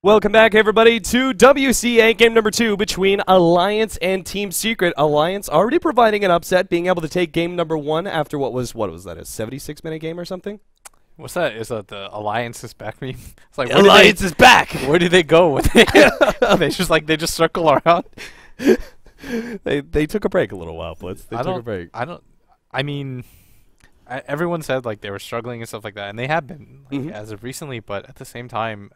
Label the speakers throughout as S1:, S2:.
S1: Welcome back, everybody, to WCA game number 2 between Alliance and Team Secret. Alliance already providing an upset, being able to take game number 1 after what was that, a 76-minute game or something?
S2: What's that? Is that the Alliance is back meme? It's like,
S1: Alliance is back!
S2: Where do they go with it? they just circle around.
S1: They took a break a little while, Blitz. They took a break.
S2: I mean, everyone said like they were struggling and stuff like that, and they have been as of recently. But at the same time,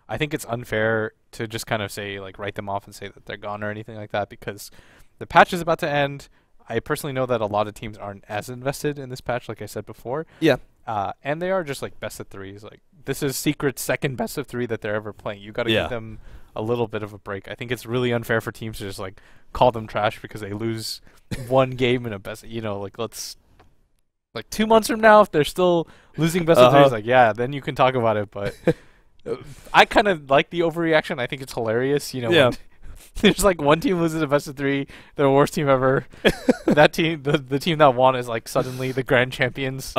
S2: I think it's unfair to just kind of say like write them off and say that they're gone or anything like that, because the patch is about to end. I personally know that a lot of teams aren't as invested in this patch, like I said before.
S1: Yeah.
S2: And they are just like best of threes. Like this is Secret's second best of 3 that they're ever playing. You got to give them a little bit of a break. I think it's really unfair for teams to just like call them trash because they lose one game in a best. You know, like let's like 2 months from now, if they're still losing best of 3s, like yeah, then you can talk about it. But I kind of like the overreaction. I think it's hilarious. You know, when there's like one team loses a best of 3, they're the worst team ever. That team, the team that won, is like suddenly the grand champions.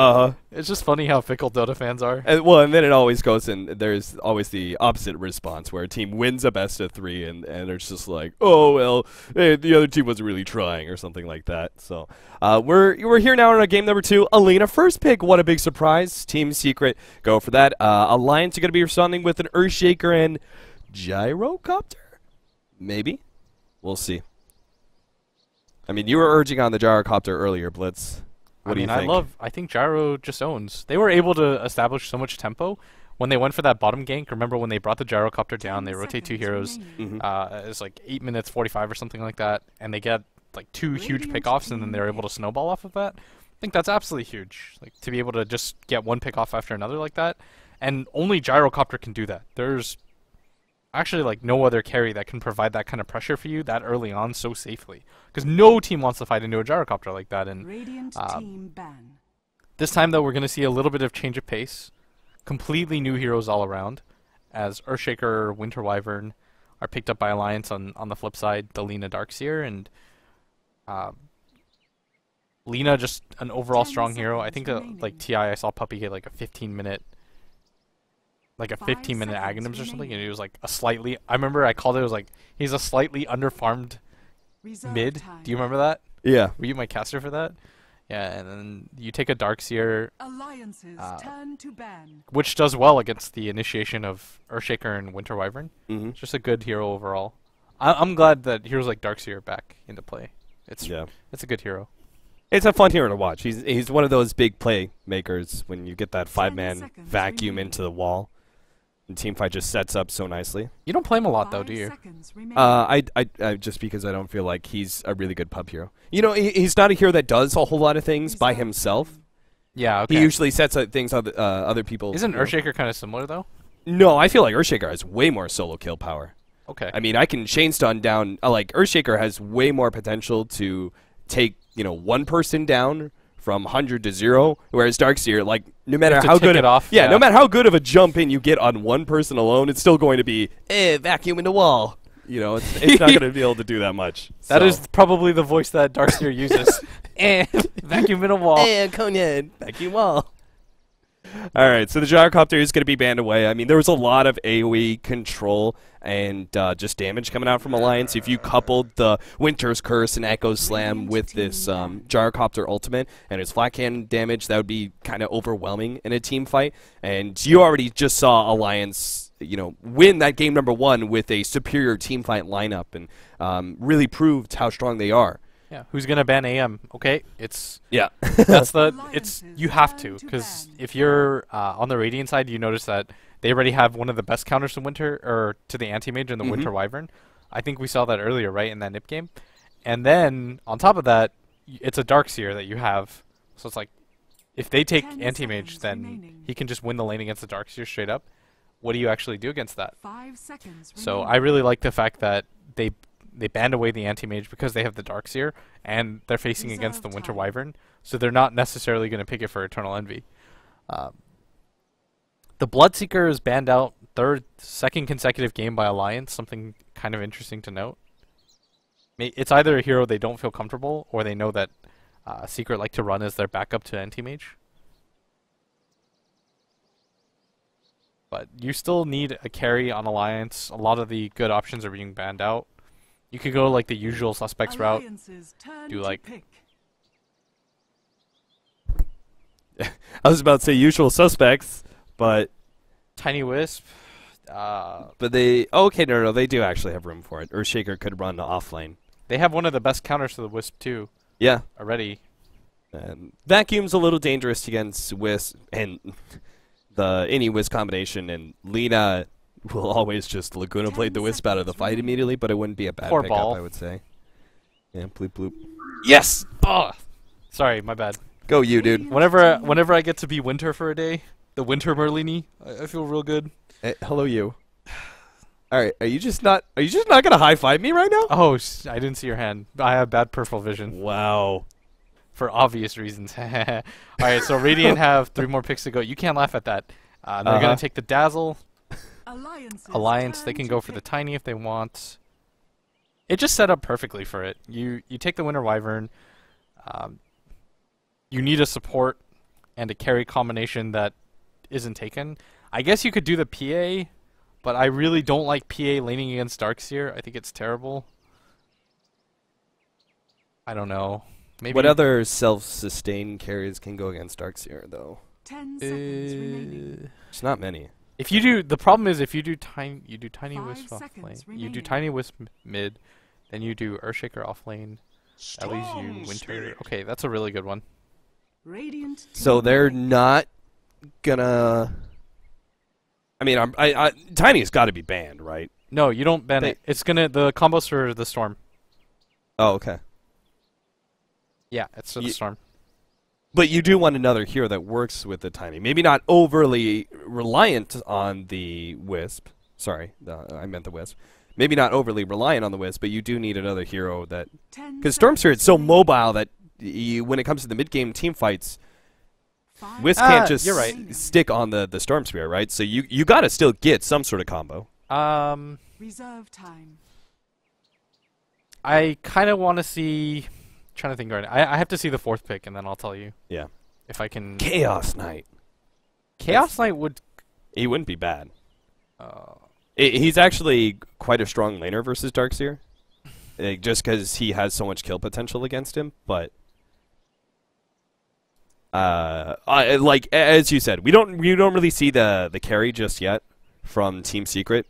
S2: It's just funny how fickle Dota fans are.
S1: And then it always goes in. There's always the opposite response where a team wins a best of 3 and it's just like, oh well, the other team wasn't really trying or something like that. So we're here now in our game number 2. Alina, first pick. What a big surprise! Team Secret go for that. Alliance are going to be responding with an Earthshaker and Gyrocopter. Maybe. We'll see. I mean, you were urging on the Gyrocopter earlier, Blitz. What do you think?
S2: I think Gyro just owns. They were able to establish so much tempo when they went for that bottom gank. Remember when they brought the Gyrocopter down, they rotate 2 heroes. It's like 8 minutes 45 or something like that, and they get like 2 huge pickoffs, and then they're able to snowball off of that. I think that's absolutely huge. Like to be able to just get one pickoff after another like that, and only Gyrocopter can do that. There's actually like no other carry that can provide that kind of pressure for you that early on so safely, because no team wants to fight into a Gyrocopter like that. And this time though, we're going to see a little bit of change of pace, completely new heroes all around, as Earthshaker, Winter Wyvern are picked up by Alliance. On the flip side, the Lina Darkseer, and Lina just an overall strong hero. I think like TI, I saw Puppy get like a 15-minute Aghanims or something, and he was like a slightly, I remember I called it, was like, he's a slightly underfarmed mid. Do you remember that?
S1: Yeah.
S2: Were you my caster for that? Yeah, and then you take a Darkseer, which does well against the initiation of Earthshaker and Winter Wyvern. It's just a good hero overall. I'm glad that heroes like Darkseer are back into play. It's a good hero.
S1: It's a fun hero to watch. He's one of those big play makers when you get that 5-man vacuum into the wall. And teamfight just sets up so nicely.
S2: You don't play him a lot, though, do you?
S1: I just because I don't feel like he's a really good pub hero. You know, he's not a hero that does a whole lot of things by himself.
S2: Yeah, okay.
S1: He usually sets up things other people.
S2: Isn't Earthshaker kind of similar, though?
S1: No, I feel like Earthshaker has way more solo kill power.
S2: Okay.
S1: I mean, I can chain stun down. Like Earthshaker has way more potential to take, you know, one person down from 100 to 0, whereas Darkseer, like, no matter how good no matter how good of a jump in you get on one person alone, it's still going to be vacuum in the wall. You know, it's not going to be able to do that much.
S2: That is probably the voice that Darkseer uses. Vacuum in a wall.
S1: Conehead, vacuum wall. All right, so the Gyrocopter is going to be banned away. I mean, there was a lot of AoE control and just damage coming out from Alliance. If you coupled the Winter's Curse and Echo Slam with this Gyrocopter ultimate and its flat cannon damage, that would be kind of overwhelming in a team fight. And you already just saw Alliance, you know, win that game number 1 with a superior team fight lineup, and really proved how strong they are.
S2: Yeah, who's gonna ban AM? Okay, it's
S1: you
S2: have to, because if you're on the Radiant side, you notice that they already have one of the best counters to Winter, or to the anti-mage and the Winter Wyvern. I think we saw that earlier, right, in that NIP game. And then on top of that, it's a Darkseer that you have, so it's like if they take anti-mage, then he can just win the lane against the Darkseer straight up. What do you actually do against that? So I really like the fact that they banned away the anti-mage because they have the Darkseer, and they're facing against the Winter Wyvern, so they're not necessarily going to pick it for Eternal Envy. The Bloodseeker is banned out, second consecutive game by Alliance, something kind of interesting to note. It's either a hero they don't feel comfortable, or they know that Secret like to run as their backup to anti-mage. But you still need a carry on Alliance. A lot of the good options are being banned out. You could go like the usual suspects route. Do like...
S1: I was about to say usual suspects, but...
S2: Tiny Wisp.
S1: But they... Oh, okay, no, they do actually have room for it. Earthshaker could run off lane.
S2: They have one of the best counters to the Wisp too.
S1: Yeah.
S2: Already.
S1: Vacuum's a little dangerous against Wisp and any Wisp combination, and Lina will always just Laguna Blade the Wisp out of the fight immediately, but it wouldn't be a bad pickup, I would say. Yeah, bloop bloop. Yes!
S2: Oh! Sorry, my bad.
S1: Go you, dude.
S2: Whenever I get to be Winter for a day, the Winter Merlini, I feel real good.
S1: Hello, you. All right, are you just not gonna high five me right now?
S2: Oh, I didn't see your hand. I have bad peripheral vision.
S1: Wow.
S2: For obvious reasons. All right, so Radiant have 3 more picks to go. You can't laugh at that. They're gonna take the Dazzle. Alliance. They can go for the Tiny if they want. It just set up perfectly for it. You take the Winter Wyvern. You need a support and a carry combination that isn't taken. I guess you could do the PA, but I really don't like PA laning against Darkseer. I think it's terrible. I don't know. Maybe
S1: what other self-sustained carries can go against Darkseer, though?
S3: 10 seconds remaining.
S1: It's not many.
S2: If you do, the problem is if you do Tiny Wisp off lane, you do
S3: remaining.
S2: Tiny Wisp mid, then you do Earthshaker off lane. That leaves you Winter. Okay, that's a really good one.
S3: Radiant
S1: So they're not gonna. I mean, Tiny's got to be banned, right?
S2: No, you don't ban it. It's gonna the combos for the Storm.
S1: Oh, okay.
S2: Yeah, it's for the Storm.
S1: But you do want another hero that works with the Tiny. Maybe not overly reliant on the Wisp. Sorry, I meant the Wisp. Maybe not overly reliant on the Wisp, but you do need another hero that... Because Storm Spirit's so mobile that when it comes to the mid-game team fights, Wisp can't just stick on the Storm Spirit, right? So you got to still get some sort of combo.
S3: reserve time.
S2: I kind of want to see... Trying to think right now. I have to see the 4th pick, and then I'll tell you.
S1: Yeah.
S2: If I can...
S1: Chaos Knight.
S2: Chaos Knight would...
S1: He wouldn't be bad. He's actually quite a strong laner versus Darkseer. Just because he has so much kill potential against him, but... like, as you said, we don't really see the carry just yet from Team Secret.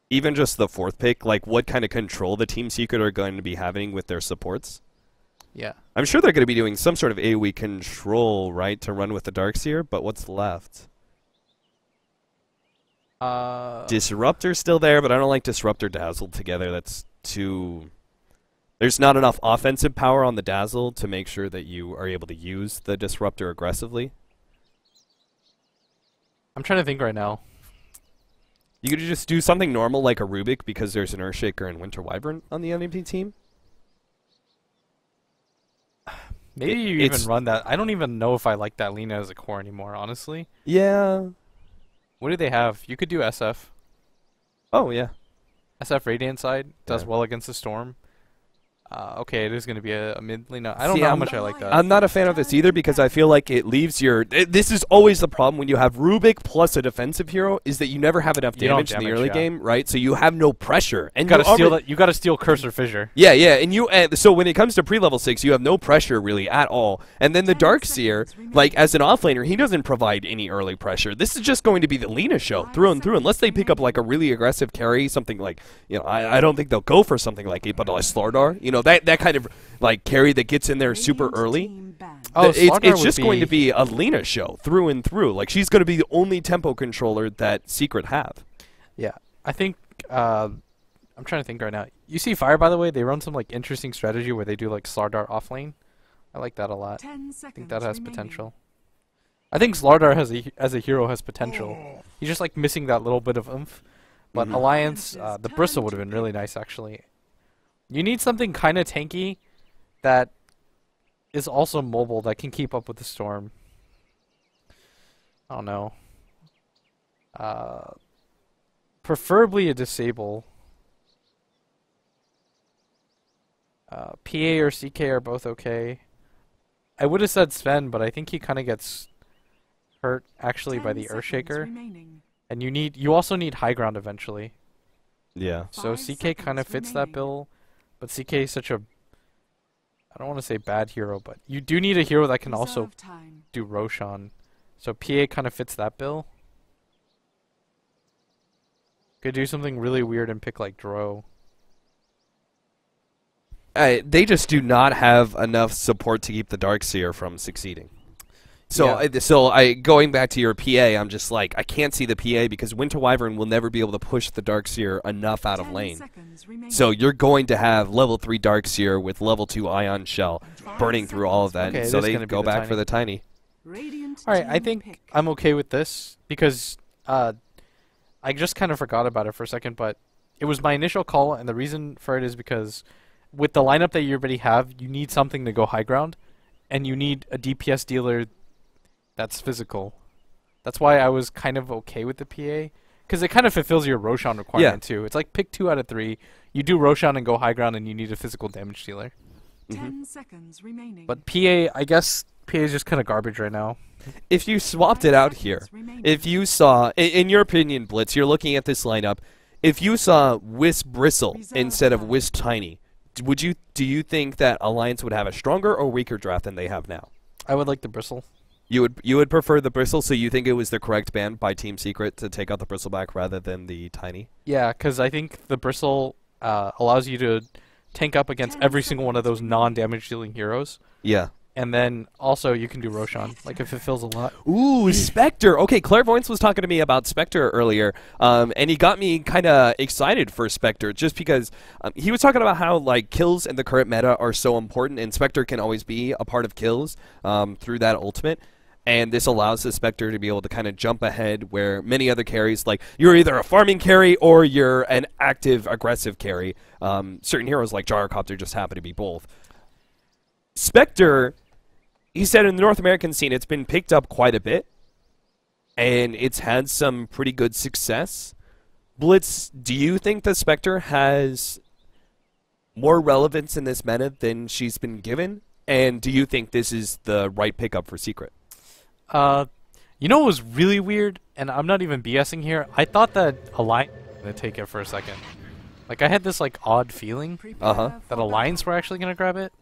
S1: Even just the 4th pick, like, what kind of control the Team Secret are going to be having with their supports.
S2: Yeah.
S1: I'm sure they're going to be doing some sort of AoE control, right, to run with the Darkseer, but what's left? Disruptor's still there, but I don't like Disruptor Dazzle together. That's too... There's not enough offensive power on the Dazzle to make sure that you are able to use the Disruptor aggressively.
S2: I'm trying to think right now.
S1: You could just do something normal like a Rubik because there's an Earthshaker and Winter Wyvern on the enemy team.
S2: Maybe you even run that. I don't even know if I like that Lina as a core anymore, honestly.
S1: Yeah.
S2: What do they have? You could do SF.
S1: Oh, yeah.
S2: SF Radiant side does well against the Storm. Okay, it is going to be a mid Lina. I don't know how much I like that.
S1: I'm not a fan of this either because I feel like it leaves your... This is always the problem when you have Rubik plus a defensive hero is that you never have enough damage in the early game, right? So you have no pressure. And
S2: you gotta steal that. You gotta steal Cursor Fissure.
S1: Yeah, yeah, and so when it comes to pre-level 6, you have no pressure really at all. And then the Darkseer, like as an offlaner, he doesn't provide any early pressure. This is just going to be the Lina show through and through, unless they pick up like a really aggressive carry, something like, you know, I don't think they'll go for something like it, but like Slardar, you know, that kind of like carry that gets in there super early.
S2: Oh,
S1: it's just going to be a Lina show through and through. Like she's going to be the only tempo controller that Secret have.
S2: Yeah, I think I'm trying to think right now. You see Fire, by the way, they run some like interesting strategy where they do like Slardar off lane. I like that a lot. I think that has potential. I think Slardar as a hero has potential. He's just like missing that little bit of oomph. But Alliance, the Bristle would have been really nice actually. You need something kind of tanky that is also mobile that can keep up with the Storm. I don't know. Preferably a Disable. PA or CK are both okay. I would have said Sven, but I think he kind of gets hurt actually by the Earthshaker. And you also need high ground eventually.
S1: Yeah.
S2: So
S3: 5
S2: CK kind of
S3: seconds
S2: fits that
S3: remaining.
S2: bill, but CK is such a, I don't want to say bad hero, but you do need a hero that can also
S3: Reserve time.
S2: do Roshan. So PA kind of fits that bill. Could do something really weird and pick like Dro.
S1: They just do not have enough support to keep the Darkseer from succeeding. So,
S2: Yeah.
S1: going back to your PA, I'm just like, I can't see the PA because Winter Wyvern will never be able to push the Darkseer enough out of
S3: 10
S1: lane.
S3: seconds remaining.
S1: So you're going to have level 3 Darkseer with level 2 Ion Shell
S3: 5
S1: burning through all of that.
S2: Okay,
S1: So
S2: it is
S1: they
S2: gonna be
S1: go
S2: the
S1: back
S2: tiny.
S1: for the Tiny.
S3: Radiant
S2: Alright, I
S3: team
S2: think
S3: pick.
S2: I'm okay with this because I just kind of forgot about it for a second, but it was my initial call, and the reason for it is because with the lineup that you already have, you need something to go high ground, and you need a DPS dealer that's physical. That's why I was kind of okay with the PA, because it kind of fulfills your Roshan requirement too. It's like pick 2 out of 3, you do Roshan and go high ground, and you need a physical damage dealer.
S3: 10 seconds remaining.
S2: But PA, I guess PA is just kind of garbage right now.
S1: If you swapped it out here, if you saw, in your opinion, Blitz, you're looking at this lineup, if you saw Wisp Bristle instead of Wisp Tiny, do you think that Alliance would have a stronger or weaker draft than they have now?
S2: I would like the Bristle.
S1: You would prefer the Bristle, so you think it was the correct ban by Team Secret to take out the Bristle back rather than the Tiny?
S2: Yeah, because I think the Bristle allows you to tank up against every single one of those non-damage dealing heroes.
S1: Yeah.
S2: And then also you can do Roshan, like it fulfills a lot.
S1: Ooh, Spectre. Okay, Clairvoyance was talking to me about Spectre earlier, and he got me kind of excited for Spectre just because he was talking about how like kills in the current meta are so important, and Spectre can always be a part of kills through that ultimate. And this allows the Spectre to be able to kind of jump ahead where many other carries, like you're either a farming carry or you're an active, aggressive carry. Certain heroes like Gyrocopter just happen to be both. Spectre, he said in the North American scene, it's been picked up quite a bit, and it's had some pretty good success. Blitz, do you think the Spectre has more relevance in this meta than she's been given? And do you think this is the right pickup for Secret?
S2: You know what was really weird, and I'm not even BSing here. I thought that Alliance was gonna take it for a second. Like I had this like odd feeling
S1: Uh-huh.
S2: that Alliance were actually gonna grab it,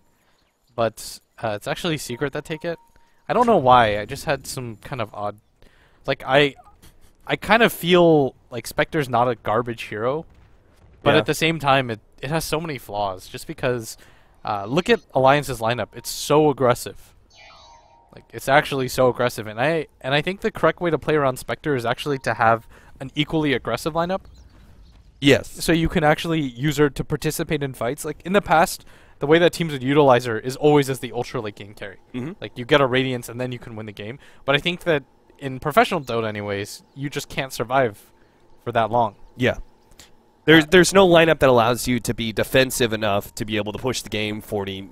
S2: but it's actually Secret that take it. I don't know why. I just had some kind of odd. Like I kind of feel like Spectre's not a garbage hero, but
S1: Yeah.
S2: at the same time, it has so many flaws. Just because, look at Alliance's lineup. It's so aggressive. Like it's actually so aggressive, and I think the correct way to play around Spectre is actually to have an equally aggressive lineup,
S1: Yes.
S2: so you can actually use her to participate in fights. Like in the past, the way that teams would utilize her is always as the ultra late game carry.
S1: Mhm.
S2: Like you get a Radiance and then you can win the game. But I think that in professional Dota, anyways, you just can't survive for that long.
S1: Yeah. There's no lineup that allows you to be defensive enough to be able to push the game 40,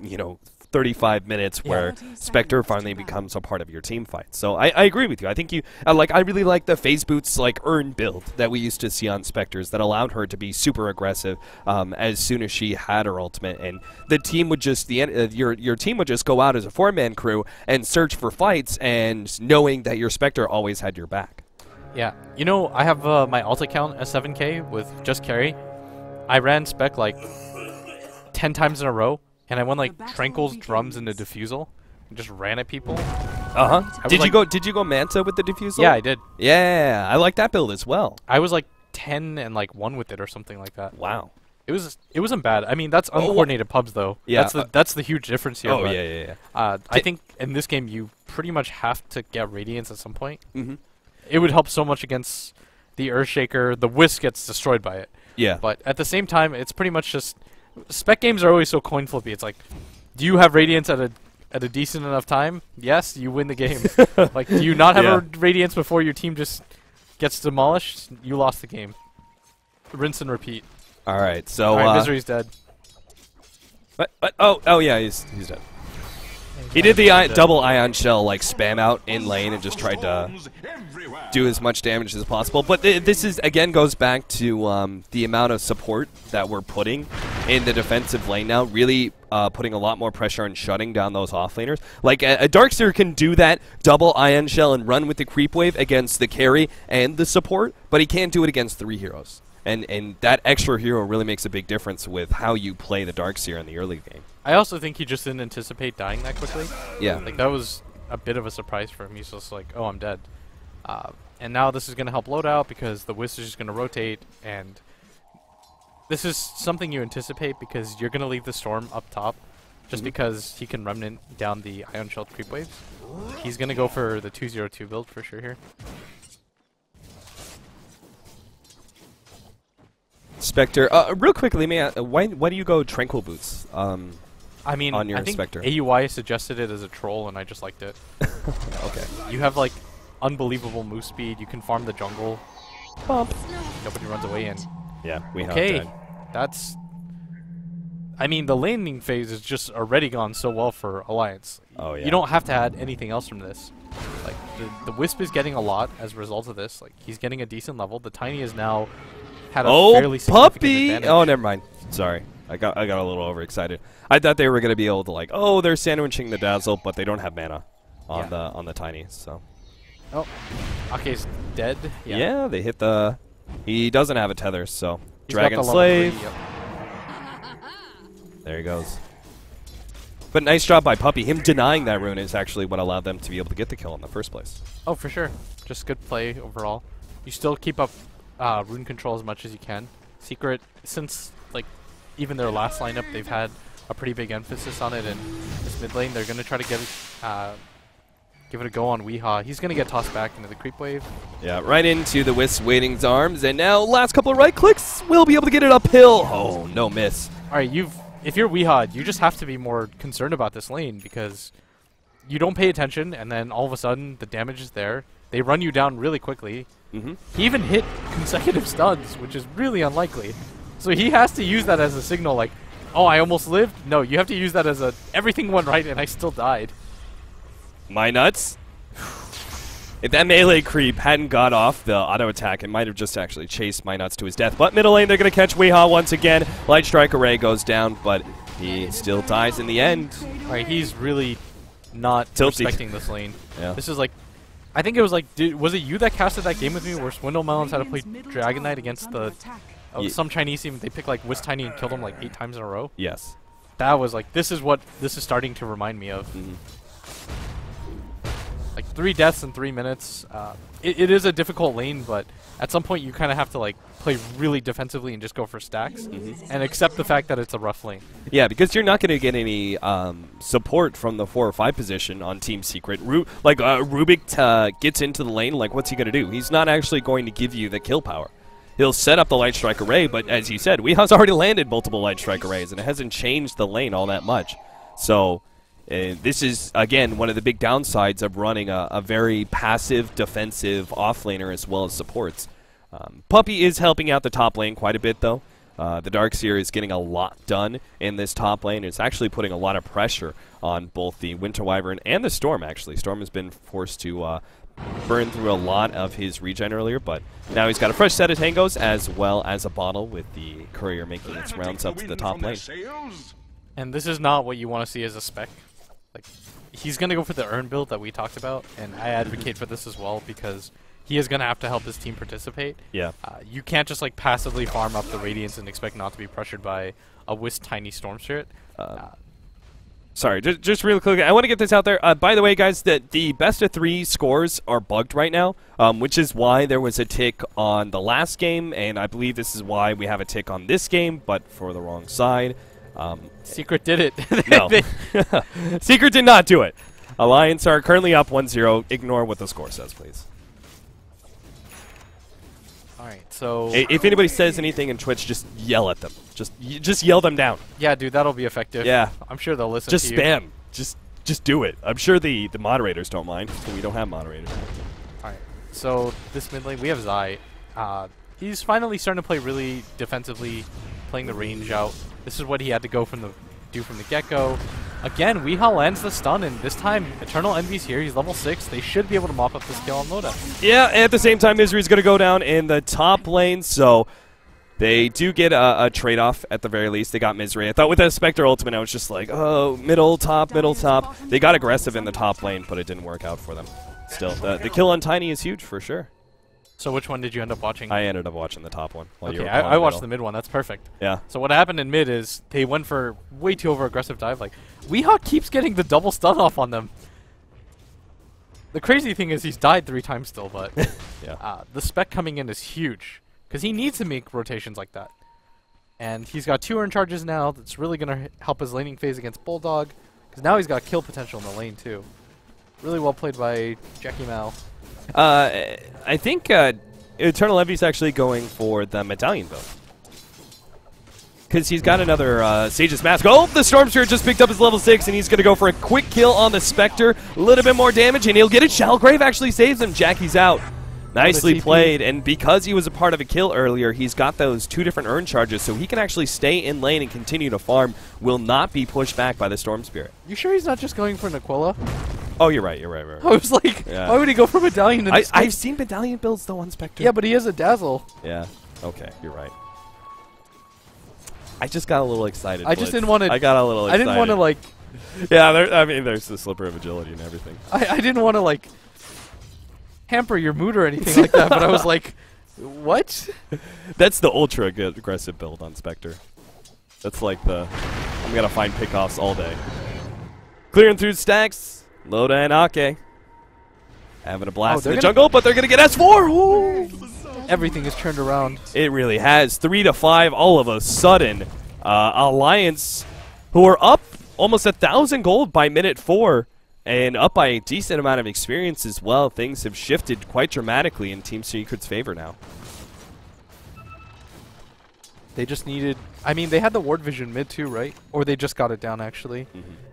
S1: 35 minutes where
S3: 30
S1: Spectre
S3: seconds
S1: finally
S3: to go.
S1: becomes a part of your team fight. So I agree with you. I think I really like the phase boots like earn build that we used to see on Spectres that allowed her to be super aggressive as soon as she had her ultimate, and the team would just your team would just go out as a 4-man crew and search for fights, and knowing that your Spectre always had your back.
S2: Yeah. You know, I have my ult account as 7K with just carry. I ran Spec like 10 times in a row, and I won like
S3: The battle
S2: Tranquils, Drums, and a
S3: begins.
S2: Diffusal, and just ran at people.
S1: Uh-huh.
S2: was
S1: Did
S2: like-
S1: you go Manta with the Diffusal?
S2: Yeah, I did.
S1: Yeah, I like that build as well.
S2: I was like 10 and like 1 with it or something like that.
S1: Wow.
S2: It wasn't bad. I mean, that's
S1: Oh,
S2: uncoordinated pubs though.
S1: Yeah,
S2: That's the huge difference here.
S1: Oh
S2: but,
S1: yeah.
S2: I think in this game you pretty much have to get Radiance at some point.
S1: Mm-hmm.
S2: It would help so much against the Earthshaker. The Wisp gets destroyed by it.
S1: Yeah.
S2: But at the same time, it's pretty much just spec games are always so coin flippy. It's like, do you have Radiance at a decent enough time? Yes, you win the game. Like, do you not have
S1: Yeah.
S2: a Radiance before your team just gets demolished? You lost the game. Rinse and repeat.
S1: All right. So
S2: Alright, Misery's dead.
S1: what? Oh yeah, he's dead. He did the double ion shell like spam out in lane and just tried to do as much damage as possible. But this is again goes back to the amount of support that we're putting in the defensive lane now. Really putting a lot more pressure on shutting down those offlaners. Like, a Darkseer can do that double Ion Shell and run with the creep wave against the carry and the support, but he can't do it against 3 heroes. And that extra hero really makes a big difference with how you play the Darkseer in the early game.
S2: I also think he just didn't anticipate dying that quickly.
S1: Yeah.
S2: Like, that was a bit of a surprise for him. He's just like, oh, I'm dead. And now this is going to help loadout because the Wisp is just going to rotate, and this is something you anticipate because you're going to leave the Storm up top just because he can Remnant down the Ion Shell creep waves. He's going to go for the 2-0-2 build for sure here.
S1: Spectre, real quickly, why do you go Tranquil Boots?
S2: I mean,
S1: on your
S2: I think
S1: Spectre.
S2: AUI suggested it as a troll, and I just liked it.
S1: Okay.
S2: You have, like, unbelievable move speed. You can farm the jungle.
S1: Bump.
S2: Nobody runs away, and
S1: Yeah, we have
S2: okay,
S1: dead.
S2: that's... I mean, the laning phase is just already gone so well for Alliance.
S1: Oh, yeah.
S2: You don't have to add anything else from this. Like, the Wisp is getting a lot as a result of this. Like, he's getting a decent level. The Tiny is now had a fairly significant
S1: puppy!
S2: advantage.
S1: Oh, never mind. Sorry. I got a little overexcited. I thought they were going to be able to, like, oh, they're sandwiching the Dazzle, but they don't have mana on the Tiny, so...
S2: Oh, Ake's dead.
S1: Yeah, they hit the... He doesn't have a tether, so...
S2: He's got
S1: Dragon
S2: the level
S1: Slave.
S2: 3, yep.
S1: There he goes. But nice job by Puppy. Him denying that rune is actually what allowed them to be able to get the kill in the first place.
S2: Oh, for sure. Just good play overall. You still keep up rune control as much as you can. Secret, since like even their last lineup, they've had a pretty big emphasis on it. And this mid lane, they're going to try to get it, give it a go on Weehaw. He's going to get tossed back into the creep wave.
S1: Yeah, right into the Wisp Waiting's arms. And now, last couple of right clicks, we'll be able to get it uphill. Oh, no miss.
S2: All right, if you're Weehaw, you just have to be more concerned about this lane because you don't pay attention, and then all of a sudden the damage is there. They run you down really quickly.
S1: Mm-hmm.
S2: He even hit consecutive stuns, which is really unlikely. So he has to use that as a signal, like, oh, I almost lived? No, you have to use that as a, everything went right and I still died.
S1: My nuts. If that melee creep hadn't got off the auto attack, it might have just actually chased My Nuts to his death. But middle lane, they're going to catch Weehaw once again. Light Strike Array goes down, but he still dies in the end.
S2: All right, he's really not
S1: Tilty.
S2: respecting this lane.
S1: Yeah.
S2: This is like, I think it was like, was it you that casted that game with me where Swindle Melons had to play Dragon Knight against the some Chinese team? They picked like Wiz Tiny and killed him like 8 times in a row.
S1: Yes.
S2: That was like, this is what this is starting to remind me of.
S1: Mm-hmm.
S2: Like 3 deaths in 3 minutes. It is a difficult lane, but at some point you kind of have to like play really defensively and just go for stacks and accept the fact that it's a rough lane.
S1: Yeah, because you're not going to get any support from the 4 or 5 position on Team Secret. Rubik gets into the lane, like what's he going to do? He's not actually going to give you the kill power. He'll set up the Light Strike Array, but as you said, Weehaw's already landed multiple Light Strike Arrays, and it hasn't changed the lane all that much. So... this is, again, one of the big downsides of running a very passive, defensive offlaner as well as supports. Puppy is helping out the top lane quite a bit, though. The Darkseer is getting a lot done in this top lane. It's actually putting a lot of pressure on both the Winter Wyvern and the Storm, actually. Storm has been forced to burn through a lot of his regen earlier, but now he's got a fresh set of tangos as well as a bottle with the courier making its rounds up to the top lane.
S2: And this is not what you want to see as a spec. Like, he's going to go for the earn build that we talked about, and I advocate for this as well because he is going to have to help his team participate.
S1: Yeah.
S2: You can't just like passively farm up the Radiance and expect not to be pressured by a Wisp Tiny Storm Spirit.
S1: Sorry, just real quick, I want to get this out there. By the way, guys, the best of 3 scores are bugged right now, which is why there was a tick on the last game, and I believe this is why we have a tick on this game, but for the wrong side.
S2: Secret did it.
S1: No. Secret did not do it. Alliance are currently up 1-0. Ignore what the score says, please.
S2: Alright, so...
S1: If anybody says anything in Twitch, just yell at them. Just yell them down.
S2: Yeah, dude, that'll be effective.
S1: Yeah.
S2: I'm sure they'll listen
S1: Just
S2: to you.
S1: spam. Just do it. I'm sure the moderators don't mind, but we don't have moderators.
S2: Alright, so this mid lane, we have Zai. He's finally starting to play really defensively, playing the range out. This is what he had to go do from the get-go. Again, Weehaw lands the stun, and this time, Eternal Envy's here. He's level 6. They should be able to mop up this kill on Loda.
S1: Yeah, at the same time, Misery's going to go down in the top lane, so They do get a trade-off at the very least. They got Misery. I thought with that Spectre ultimate, I was just like, oh, middle, top, middle, top. They got aggressive in the top lane, but it didn't work out for them. Still, the kill on Tiny is huge for sure.
S2: So which one did you end up watching?
S1: I ended up watching the top one. While you
S2: Okay,
S1: were
S2: I watched
S1: middle.
S2: the mid one. That's perfect.
S1: Yeah.
S2: So what happened in mid is they went for way too over-aggressive dive. Like, Weehawk keeps getting the double stun off on them. The crazy thing is he's died 3 times still, but
S1: Yeah.
S2: the spec coming in is huge because he needs to make rotations like that. And he's got 2 earn charges now. That's really going to help his laning phase against Bulldog because now he's got kill potential in the lane too. Really well played by Jackie Mao.
S1: I think Eternal Envy's actually going for the Medallion build. Because he's got another Sage's Mask. Oh, the Storm Spirit just picked up his level 6, and he's going to go for a quick kill on the Spectre. A little bit more damage, and he'll get it. Shellgrave actually saves him. Jackie's out. Nicely played, and because he was a part of a kill earlier, he's got those 2 different earn charges, so he can actually stay in lane and continue to farm, will not be pushed back by the Storm Spirit.
S2: You sure he's not just going for Naquilla?
S1: Oh, you're right, you're right, right.
S2: I was like, why would he go for Medallion in this game?
S1: I've seen Medallion builds, though, on Spectre.
S2: Yeah, but he has a Dazzle.
S1: Yeah, okay, you're right. I just got a little excited.
S2: I just didn't want to...
S1: I got a little excited.
S2: I didn't want to, like...
S1: Yeah, I mean, there's the slipper of agility and everything.
S2: I didn't want to, like, hamper your mood or anything like that, but I was like, what?
S1: That's the ultra aggressive build on Spectre. That's like the... I'm going to find pickoffs all day. Clearing through stacks. Loda and Ake. Having a blast in the jungle, but they're going to get S4! Ooh.
S2: Everything is turned around.
S1: It really has. 3-5 all of a sudden. Alliance, who are up almost 1,000 gold by minute 4, and up by a decent amount of experience as well. Things have shifted quite dramatically in Team Secret's favor now.
S2: They just needed... I mean, they had the ward vision mid too, right? Or they just got it down, actually.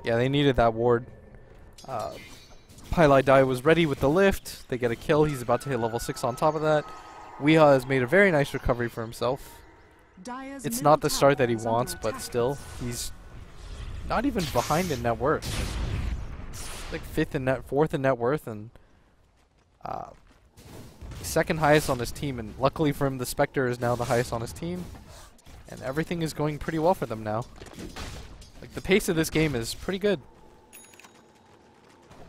S2: Yeah, they needed that ward. Pylai Dai was ready with the lift. They get a kill. He's about to hit level 6 on top of that. Weeha has made a very nice recovery for himself. It's not the start that he wants, but still, he's not even behind in net worth. Like 4th in net worth, and second highest on his team. And luckily for him, the Spectre is now the highest on his team, and everything is going pretty well for them now. Like, the pace of this game is pretty good.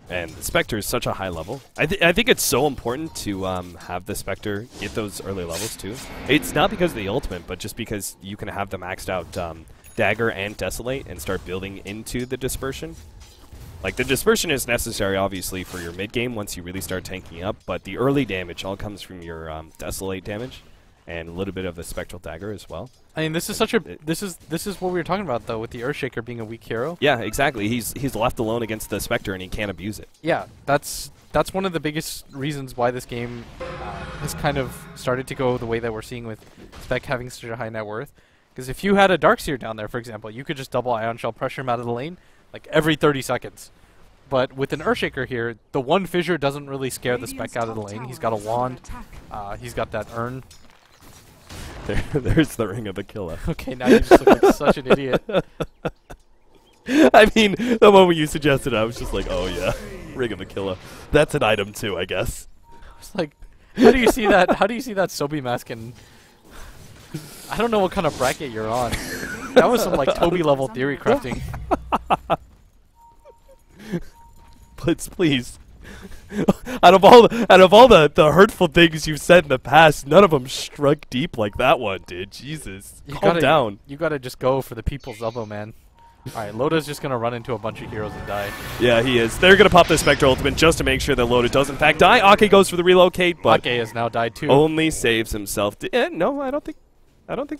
S1: And the Spectre is such a high level. I think it's so important to have the Spectre get those early levels too. It's not because of the ultimate, but just because you can have the maxed out Dagger and Desolate and start building into the Dispersion. Like, the Dispersion is necessary, obviously, for your mid game once you really start tanking up, but the early damage all comes from your Desolate damage and a little bit of the Spectral Dagger as well.
S2: I mean, this is such a this is what we were talking about though, with the Earthshaker being a weak hero.
S1: Yeah, exactly. He's left alone against the Spectre and he can't abuse it.
S2: Yeah, that's one of the biggest reasons why this game has kind of started to go the way that we're seeing with Spec having such a high net worth. Because if you had a Darkseer down there, for example, you could just double Ion Shell, pressure him out of the lane like every 30 seconds. But with an Earthshaker here, the one fissure doesn't really scare the Spec out of the lane. He's got a wand. He's got that urn.
S1: There's the Ring of Aquila.
S2: Okay, now you just look like such an idiot.
S1: I mean, the moment you suggested it, I was just like, oh yeah, Ring of Aquila. That's an item too, I guess.
S2: It's like, how do you see that? How do you see that Sobi mask in... I don't know what kind of bracket you're on. That was some like Toby level theory crafting.
S1: Please. out of all the hurtful things you've said in the past, none of them struck deep like that one did. Jesus, calm down.
S2: You gotta just go for the people's elbow, man. All right, Loda's just gonna run into a bunch of heroes and die.
S1: Yeah, he is. They're gonna pop the Spectral Ultimate just to make sure that Loda does in fact die. Ake goes for the relocate, but
S2: Ake has now died too.
S1: Only saves himself. No, I don't think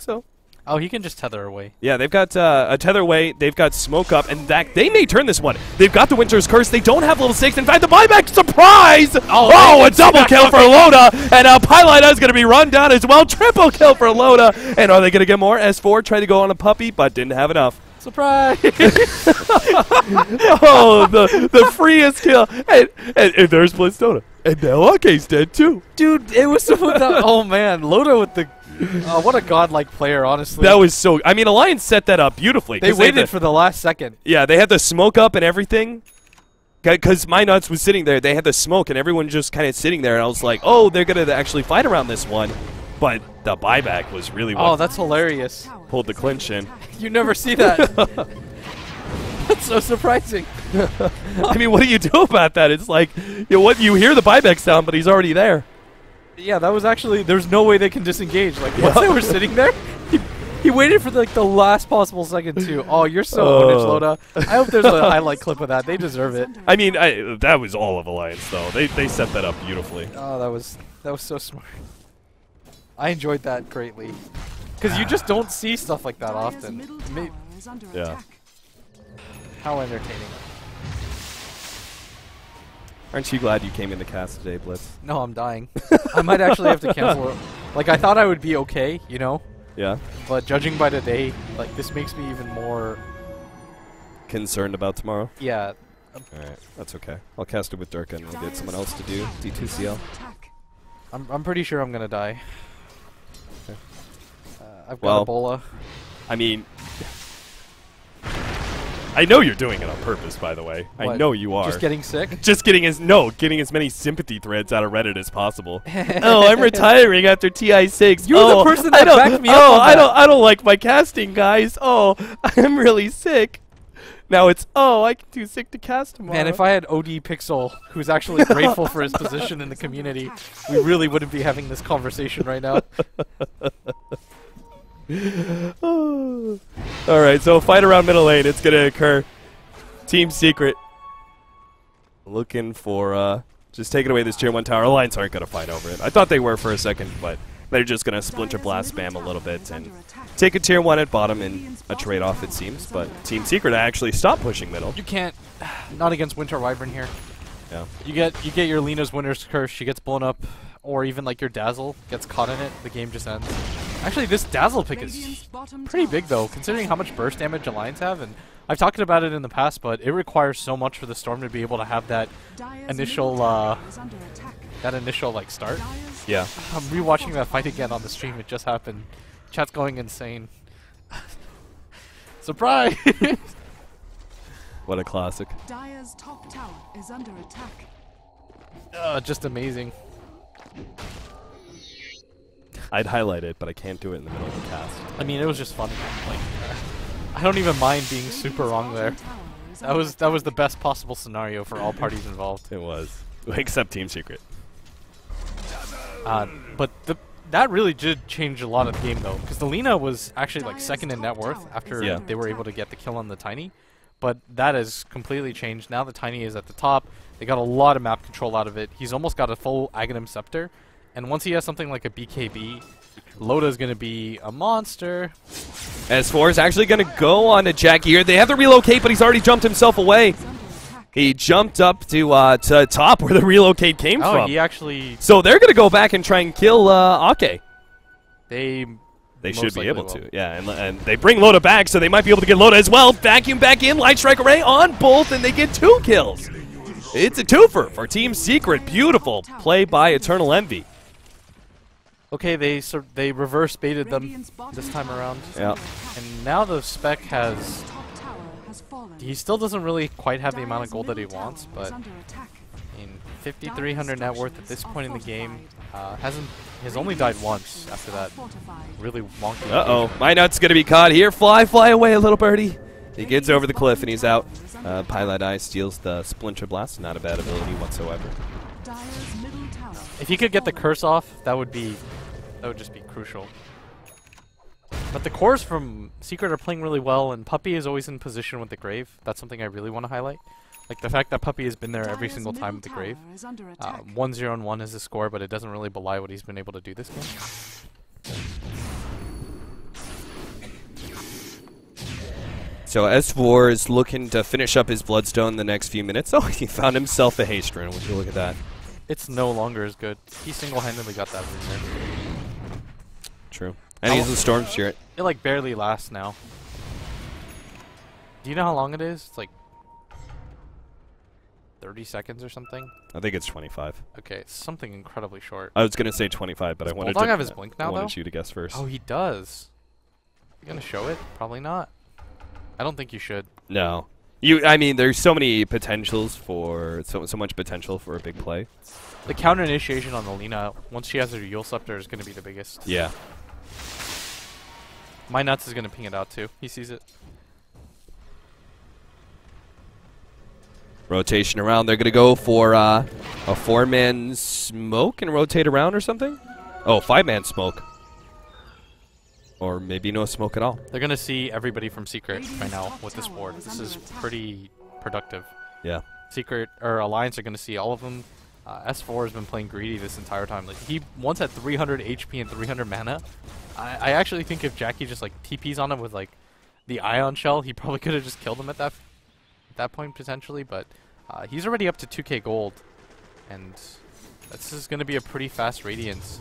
S1: so.
S2: Oh, he can just tether away.
S1: Yeah, they've got a tether away. They've got smoke up, and that they may turn this one. They've got the Winter's Curse. They don't have level 6. In fact, the buyback surprise! Oh, a double kill for Loda, and Pylida is going to be run down as well. Triple kill for Loda, and are they going to get more? S4 tried to go on a puppy, but didn't have enough.
S2: Surprise!
S1: Oh, the freest kill, and there's Blitz Dota, and now Ake's dead too.
S2: Dude, it was so oh man, Loda with the. What a godlike player, honestly.
S1: That was so... I mean, Alliance set that up beautifully.
S2: They waited for the last second.
S1: Yeah, they had the smoke up and everything. Because My Nuts was sitting there. They had the smoke, and everyone just kind of sitting there. And I was like, oh, they're going to actually fight around this one. But the buyback was really
S2: Oh,
S1: what
S2: that's hilarious.
S1: pulled the clinch in.
S2: You never see that. That's so surprising.
S1: I mean, what do you do about that? It's like, what you hear the buyback sound, but he's already there.
S2: Yeah, that was actually, there's no way they can disengage. Like, once they were sitting there, he waited for like the last possible second too. Oh, you're so ownage, Loda. I hope there's a highlight clip of that. They deserve it.
S1: I mean, that was all of Alliance, though. They set that up beautifully.
S2: Oh, that was so smart. I enjoyed that greatly. Because you just don't see stuff like that often.
S1: Yeah.
S2: How entertaining.
S1: Aren't you glad you came in the cast today, Blitz?
S2: No, I'm dying. I might actually have to cancel it. Like, I thought I would be okay, you know?
S1: Yeah.
S2: But judging by the day, like, this makes me even more...
S1: Concerned about tomorrow?
S2: Yeah.
S1: Alright, that's okay. I'll cast it with Durka and we'll get someone else to do D2CL.
S2: I'm pretty sure I'm gonna die.
S1: Okay.
S2: I've got Ebola.
S1: I mean... I know you're doing it on purpose, by the way.
S2: What?
S1: I know you are.
S2: Just getting sick?
S1: Just getting as many sympathy threads out of Reddit as possible. Oh, I'm retiring after TI6.
S2: You're the person that backed me up on that.
S1: I don't like my casting, guys. Oh, I'm really sick. Now it's I get too sick to cast tomorrow.
S2: Man, if I had OD Pixel, who's actually grateful for his position in the community, we really wouldn't be having this conversation right now.
S1: Alright, so fight around middle lane. It's going to occur. Team Secret. Looking for, just taking away this tier 1 tower. Alliance aren't going to fight over it. I thought they were for a second, but they're just going to Splinter Blast spam a little bit and take a tier 1 at bottom in a trade-off, it seems. But Team Secret actually stopped pushing middle.
S2: You can't, not against Winter Wyvern here.
S1: Yeah.
S2: You get your Lena's Winter's Curse, she gets blown up, or even like your Dazzle gets caught in it, the game just ends. Actually, this Dazzle pick is pretty big though, considering how much burst damage Alliance have, and I've talked about it in the past, but it requires so much for the Storm to be able to have that initial like start.
S1: Yeah.
S2: I'm rewatching that fight again on the stream, it just happened. Chat's going insane. Surprise!
S1: What a classic.
S3: Dire's top tower is under attack.
S2: Just amazing.
S1: I'd highlight it, but I can't do it in the middle of the cast.
S2: I mean, it was just fun. Like, I don't even mind being super wrong there. That was the best possible scenario for all parties involved.
S1: It was, except Team Secret.
S2: But that really did change a lot of the game though, because the Lina was actually like second in net worth after they were able to get the kill on the Tiny. But that has completely changed. Now the Tiny is at the top. They got a lot of map control out of it. He's almost got a full Aghanim Scepter. And once he has something like a BKB, Loda is going to be a monster.
S1: S4 is actually going to go on to Jack here. They have to relocate, but he's already jumped himself away. He jumped up to top where the relocate came from.
S2: Oh, he actually...
S1: So they're going to go back and try and kill Ake. They should be able to, yeah, and they bring Loda back, so they might be able to get Loda as well. Vacuum back in, Light Strike Array on both, and they get 2 kills. It's a twofer for Team Secret. Beautiful play by Eternal Envy.
S2: Okay, they reverse baited them this time around.
S1: Yeah.
S2: And now the Spec has... He still doesn't really quite have the amount of gold that he wants, but... In 5,300 net worth at this point in the game, has only died once after that really wonky.
S1: Uh-oh, Minot's going to be caught here. Fly away, little birdie. He gets over the cliff and he's out. Pilot Eye steals the Splinter Blast. Not a bad ability whatsoever.
S2: If he could get the curse off, that would just be crucial. But the cores from Secret are playing really well, and Puppy is always in position with the Grave. That's something I really want to highlight. Like the fact that Puppy has been there every single time with the Grave. 1-0-1 is the score, but it doesn't really belie what he's been able to do this game.
S1: So S4 is looking to finish up his Bloodstone in the next few minutes. Oh, he found himself a haste rune. Would you look at that?
S2: It's no longer as good. He single-handedly got that rune there.
S1: True. And he's a Storm Spirit.
S2: It like barely lasts now. Do you know how long it is? It's like 30 seconds or something?
S1: I think it's 25.
S2: Okay, it's something incredibly short.
S1: I was going to say 25, but I wanted
S2: Bulldog have his blink now,
S1: wanted you to guess first.
S2: Oh, he does. You gonna show it? Probably not. I don't think you should.
S1: No. I mean, there's so many potentials for so much potential for a big play.
S2: The counter initiation on Alina, once she has her Yule Scepter, is going to be the biggest.
S1: Yeah.
S2: My Nuts is going to ping it out too. He sees it.
S1: Rotation around. They're going to go for a 4-man smoke and rotate around or something? Oh, 5-man smoke. Or maybe no smoke at all.
S2: They're going to see everybody from Secret right now with this board. This is pretty productive.
S1: Yeah.
S2: Secret, or Alliance are going to see all of them. S4 has been playing greedy this entire time. Like, he once had 300 HP and 300 mana. I actually think if Jackie just like TPs on him with like the Ion Shell, he probably could have just killed him at that point potentially. But he's already up to 2k gold, and this is going to be a pretty fast Radiance.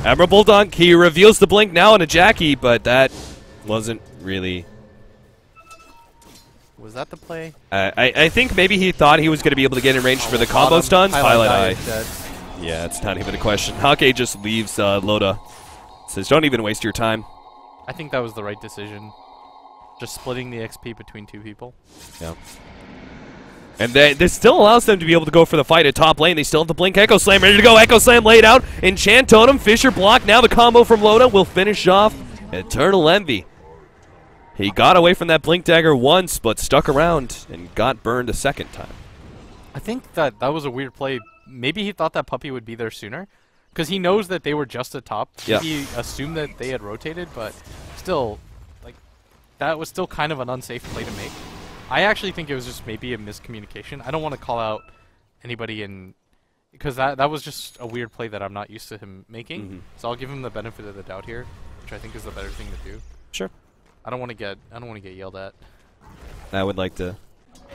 S1: Emerald Bulldog, he reveals the blink now on a Jackie, but that wasn't really...
S2: Was that the play?
S1: I think maybe he thought he was going to be able to get in range for the combo stun. Pilot Eye. Yeah, it's not even a question. Hake just leaves Loda. Says, don't even waste your time.
S2: I think that was the right decision. Just splitting the XP between two people.
S1: Yeah. And this still allows them to be able to go for the fight at top lane. They still have the Blink Echo Slam ready to go. Echo Slam laid out. Enchant Totem, Fisher block. Now the combo from Loda will finish off Eternal Envy. He got away from that Blink Dagger once, but stuck around and got burned a second time.
S2: I think that was a weird play. Maybe he thought that Puppey would be there sooner, because he knows that they were just at top.
S1: Yeah.
S2: He assumed that they had rotated, but still, like, that was still kind of an unsafe play to make. I actually think it was just maybe a miscommunication. I don't want to call out anybody because that was just a weird play that I'm not used to him making.
S1: Mm-hmm.
S2: So I'll give him the benefit of the doubt here, which I think is the better thing to do.
S1: Sure.
S2: I don't want to get yelled at.
S1: I would like to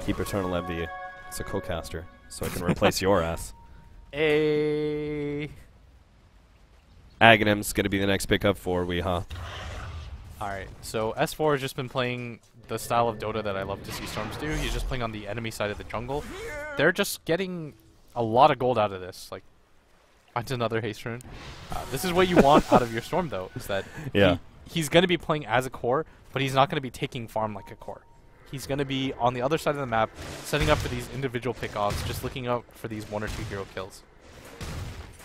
S1: keep Eternal Envy as a co-caster, so I can replace your ass. Aghanim's going to be the next pickup for Weehaw.
S2: Alright, so S4 has just been playing the style of Dota that I love to see Storms do. He's just playing on the enemy side of the jungle. They're just getting a lot of gold out of this. Like, finds another haste rune. This is what you want out of your Storm, though, is that he's going to be playing as a core, but he's not going to be taking farm like a core. He's going to be on the other side of the map, setting up for these individual pickoffs, just looking out for these 1 or 2 hero kills.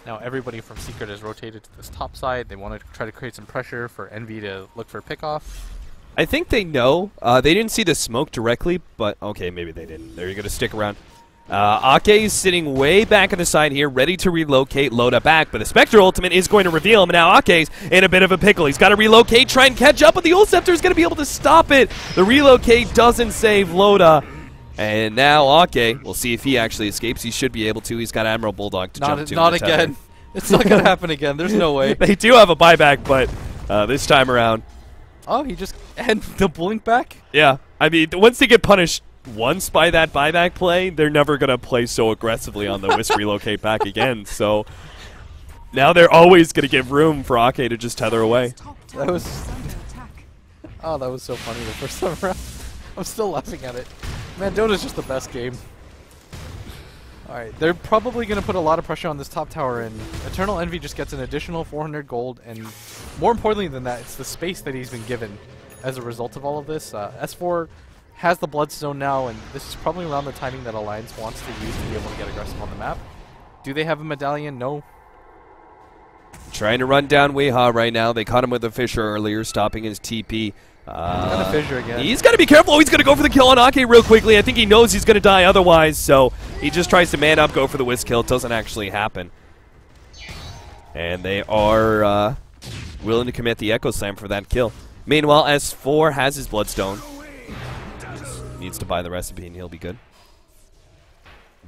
S2: Now everybody from Secret has rotated to this top side. They want to try to create some pressure for Envy to look for a pickoff.
S1: I think they know. They didn't see the smoke directly, but okay, maybe they didn't. They're going to stick around. Ake is sitting way back on the side here, ready to relocate Loda back, but the Spectre ultimate is going to reveal him. Now Ake's in a bit of a pickle. He's got to relocate, try and catch up, but the Ult Scepter is going to be able to stop it. The relocate doesn't save Loda. And now Ake, we'll see if he actually escapes. He should be able to. He's got Emerald Bulldog to jump to.
S2: Not again. It's not going to happen again. There's no way.
S1: They do have a buyback, but this time around.
S2: Oh, he just had the blink back?
S1: Yeah. I mean, once they get punished once by that buyback play, they're never going to play so aggressively on the Wisp relocate back again. So now they're always going to give room for Ake to just tether away.
S2: That was... Oh, that was so funny the first time around. I'm still laughing at it. Man, Dota's just the best game. Alright, they're probably going to put a lot of pressure on this top tower, and Eternal Envy just gets an additional 400 gold, and more importantly than that, it's the space that he's been given as a result of all of this. S4 has the Bloodstone now, and this is probably around the timing that Alliance wants to use to be able to get aggressive on the map. Do they have a medallion? No.
S1: Trying to run down Weehaw right now. They caught him with a Fisher earlier, stopping his TP.
S2: Gonna Fissure again.
S1: He's got to be careful. Oh, he's going to go for the kill on Ake real quickly. I think he knows he's going to die otherwise, so he just tries to man up, go for the whisk kill. It doesn't actually happen. And they are willing to commit the Echo Slam for that kill. Meanwhile, S4 has his Bloodstone. Just needs to buy the recipe and he'll be good.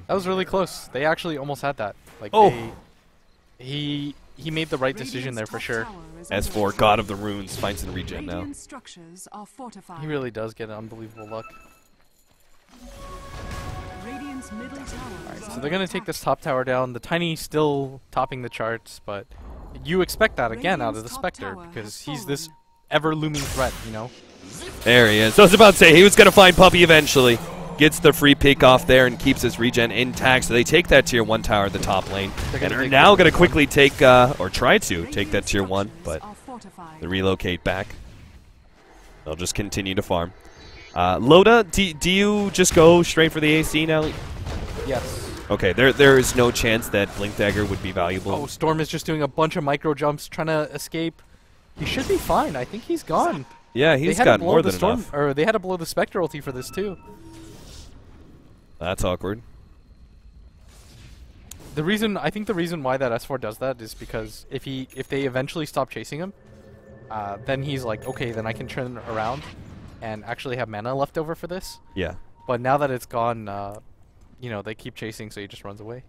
S2: That was really close. They actually almost had that. Like, he made the right decision there for sure.
S1: S4, God of the Runes, finds the regen now.
S2: He really does get unbelievable luck. Alright, so they're going to take this top tower down. The Tiny still topping the charts, but you expect that again out of the Spectre, because he's this ever-looming threat, you know?
S1: There he is. So I was about to say, he was going to find Puppey eventually. Gets the free pick off there and keeps his regen intact. So they take that tier 1 tower at the top lane. And are now going to quickly take, or try to take that tier 1, but they relocate back. They'll just continue to farm. Loda, do you just go straight for the AC now?
S2: Yes.
S1: Okay, there is no chance that Blink Dagger would be valuable.
S2: Oh, Storm is just doing a bunch of micro jumps, trying to escape. He should be fine. I think he's gone.
S1: Yeah, he's got more than enough.
S2: Or they had to blow the Spectre ulti for this too.
S1: That's awkward.
S2: I think the reason why that S4 does that is because if they eventually stop chasing him, then he's like, okay, then I can turn around and actually have mana left over for this.
S1: Yeah.
S2: But now that it's gone, you know, they keep chasing, so he just runs away.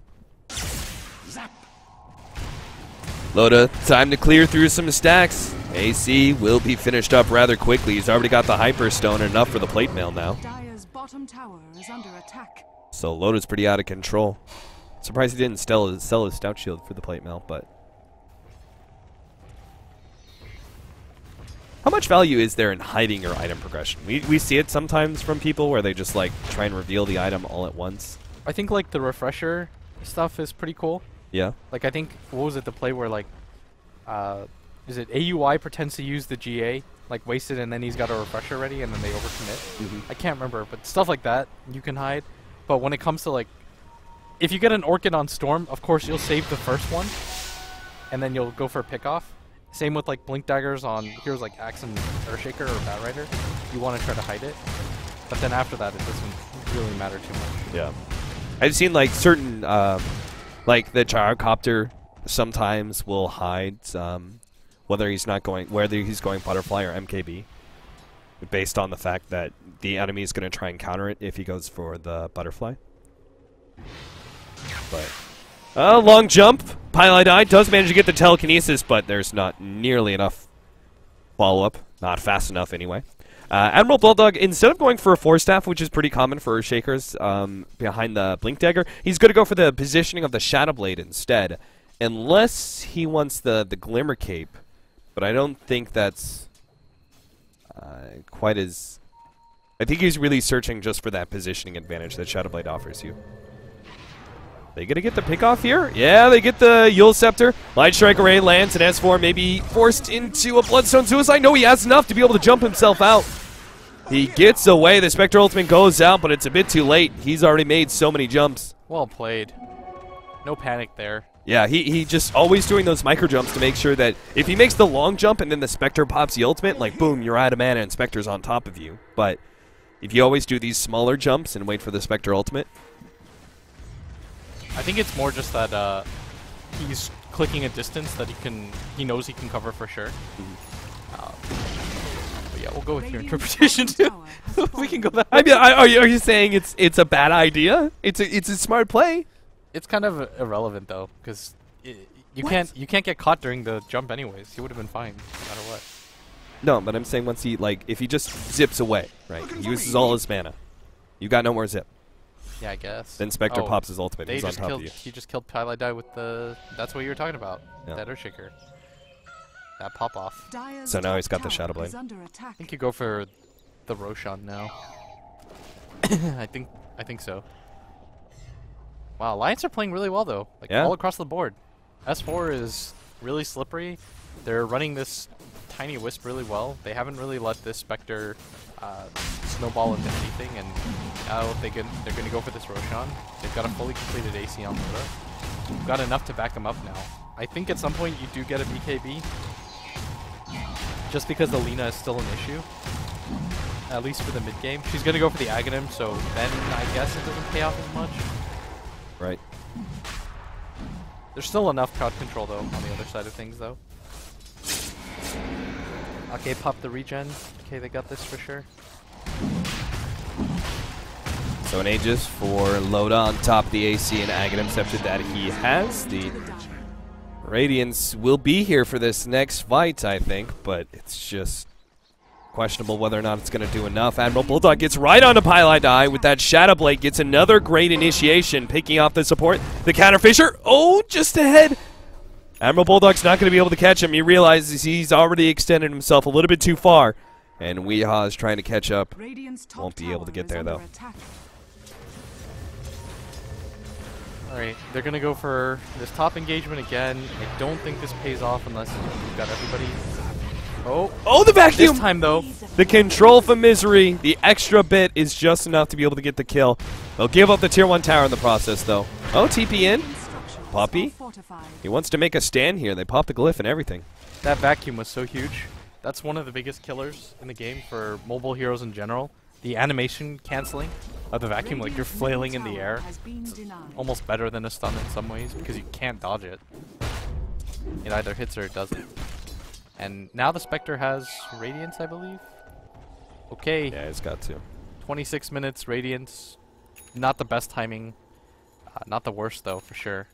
S1: Loda, time to clear through some stacks. AC will be finished up rather quickly. He's already got the Hyperstone, enough for the plate mail now.
S3: Dire's bottom tower is under attack.
S1: So Loda's pretty out of control. Surprised he didn't sell his Stout Shield for the plate mail, but... How much value is there in hiding your item progression? We see it sometimes from people where they just like try and reveal the item all at once.
S2: I think like the refresher stuff is pretty cool.
S1: Yeah.
S2: Like I think, what was it, the play where like, is it AUI pretends to use the GA, like wasted, and then he's got a refresher ready and then they overcommit? I can't remember, but stuff like that you can hide. But when it comes to like, if you get an Orchid on Storm, of course you'll save the first one, and then you'll go for a pickoff. Same with like Blink Daggers on heroes like Axe and Earthshaker or Batrider. You want to try to hide it, but then after that it doesn't really matter too much.
S1: Yeah. I've seen like certain, like the Gyrocopter sometimes will hide whether he's going Butterfly or MKB, based on the fact that the enemy is going to try and counter it if he goes for the Butterfly. But long jump. Pylai does manage to get the telekinesis, but there's not nearly enough follow-up. Not fast enough, anyway. Admiral Bulldog, instead of going for a 4-staff, which is pretty common for Earthshakers behind the Blink Dagger, he's going to go for the positioning of the Shadow Blade instead, unless he wants the Glimmer Cape. But I don't think that's quite as... I think he's really searching just for that positioning advantage that Shadow Blade offers you. They gonna get the pick off here? Yeah, they get the Yule Scepter. Light Strike Array lands, and S4 may be forced into a Bloodstone Suicide. No, he has enough to be able to jump himself out. He gets away. The Spectre Ultimate goes out, but it's a bit too late. He's already made so many jumps.
S2: Well played. No panic there.
S1: Yeah, he just always doing those micro jumps to make sure that if he makes the long jump and then the Spectre pops the ultimate, like boom, you're out of mana and Spectre's on top of you. But if you always do these smaller jumps and wait for the Spectre ultimate,
S2: I think it's more just that he's clicking a distance that he knows he can cover for sure. But yeah, we'll go with your interpretation too. We can go that way.
S1: I mean, are you saying it's a bad idea? It's a smart play.
S2: It's kind of irrelevant though, because you can't get caught during the jump anyways. He would have been fine no matter what.
S1: No, but I'm saying once if he just zips away, right? He uses all his mana. You got no more zip.
S2: Yeah, I guess.
S1: Then Spectre pops his ultimate. He's on top of you.
S2: He just killed Pylai with the... That's what you were talking about.
S1: Yeah.
S2: That Earthshaker. That pop-off.
S1: So now he's got the Shadow Blade.
S2: I think you go for the Roshan now. I think so. Wow, Alliance are playing really well though. Like all across the board. S4 is really slippery. They're running this tiny Wisp really well. They haven't really let this Spectre snowball into anything, and now they're going to go for this Roshan. They've got a fully completed AC on Dota. We've got enough to back them up now. I think at some point you do get a BKB, just because Alina is still an issue, at least for the mid game. She's going to go for the Aghanim, so then I guess it doesn't pay off as much.
S1: Right.
S2: There's still enough crowd control though on the other side of things though. Okay, pop the regen. Okay, they got this for sure.
S1: So an Aegis for Loda on top of the AC and Aghanim Scepter that he has. The Radiance will be here for this next fight, I think, but it's just questionable whether or not it's going to do enough. Admiral Bulldog gets right onto Pylai with that Shadow Blade, gets another great initiation, picking off the support. The counter Fisher, just ahead. Admiral Bulldog's not going to be able to catch him. He realizes he's already extended himself a little bit too far, and Weehaw is trying to catch up. Won't be able to get there, though.
S2: Alright, they're going to go for this top engagement again. I don't think this pays off unless you've got everybody.
S1: Oh, the vacuum!
S2: This time, though.
S1: The control from Misery, the extra bit is just enough to be able to get the kill. They'll give up the tier 1 tower in the process, though. Oh, TP in. Poppy. He wants to make a stand here. They pop the glyph and everything.
S2: That vacuum was so huge. That's one of the biggest killers in the game for mobile heroes in general. The animation canceling of the vacuum, like you're flailing in the air. It's almost better than a stun in some ways because you can't dodge it. It either hits or it doesn't. And now the Spectre has Radiance, I believe. Okay.
S1: Yeah, it's got to.
S2: 26 minutes, Radiance. Not the best timing. Not the worst, though, for sure.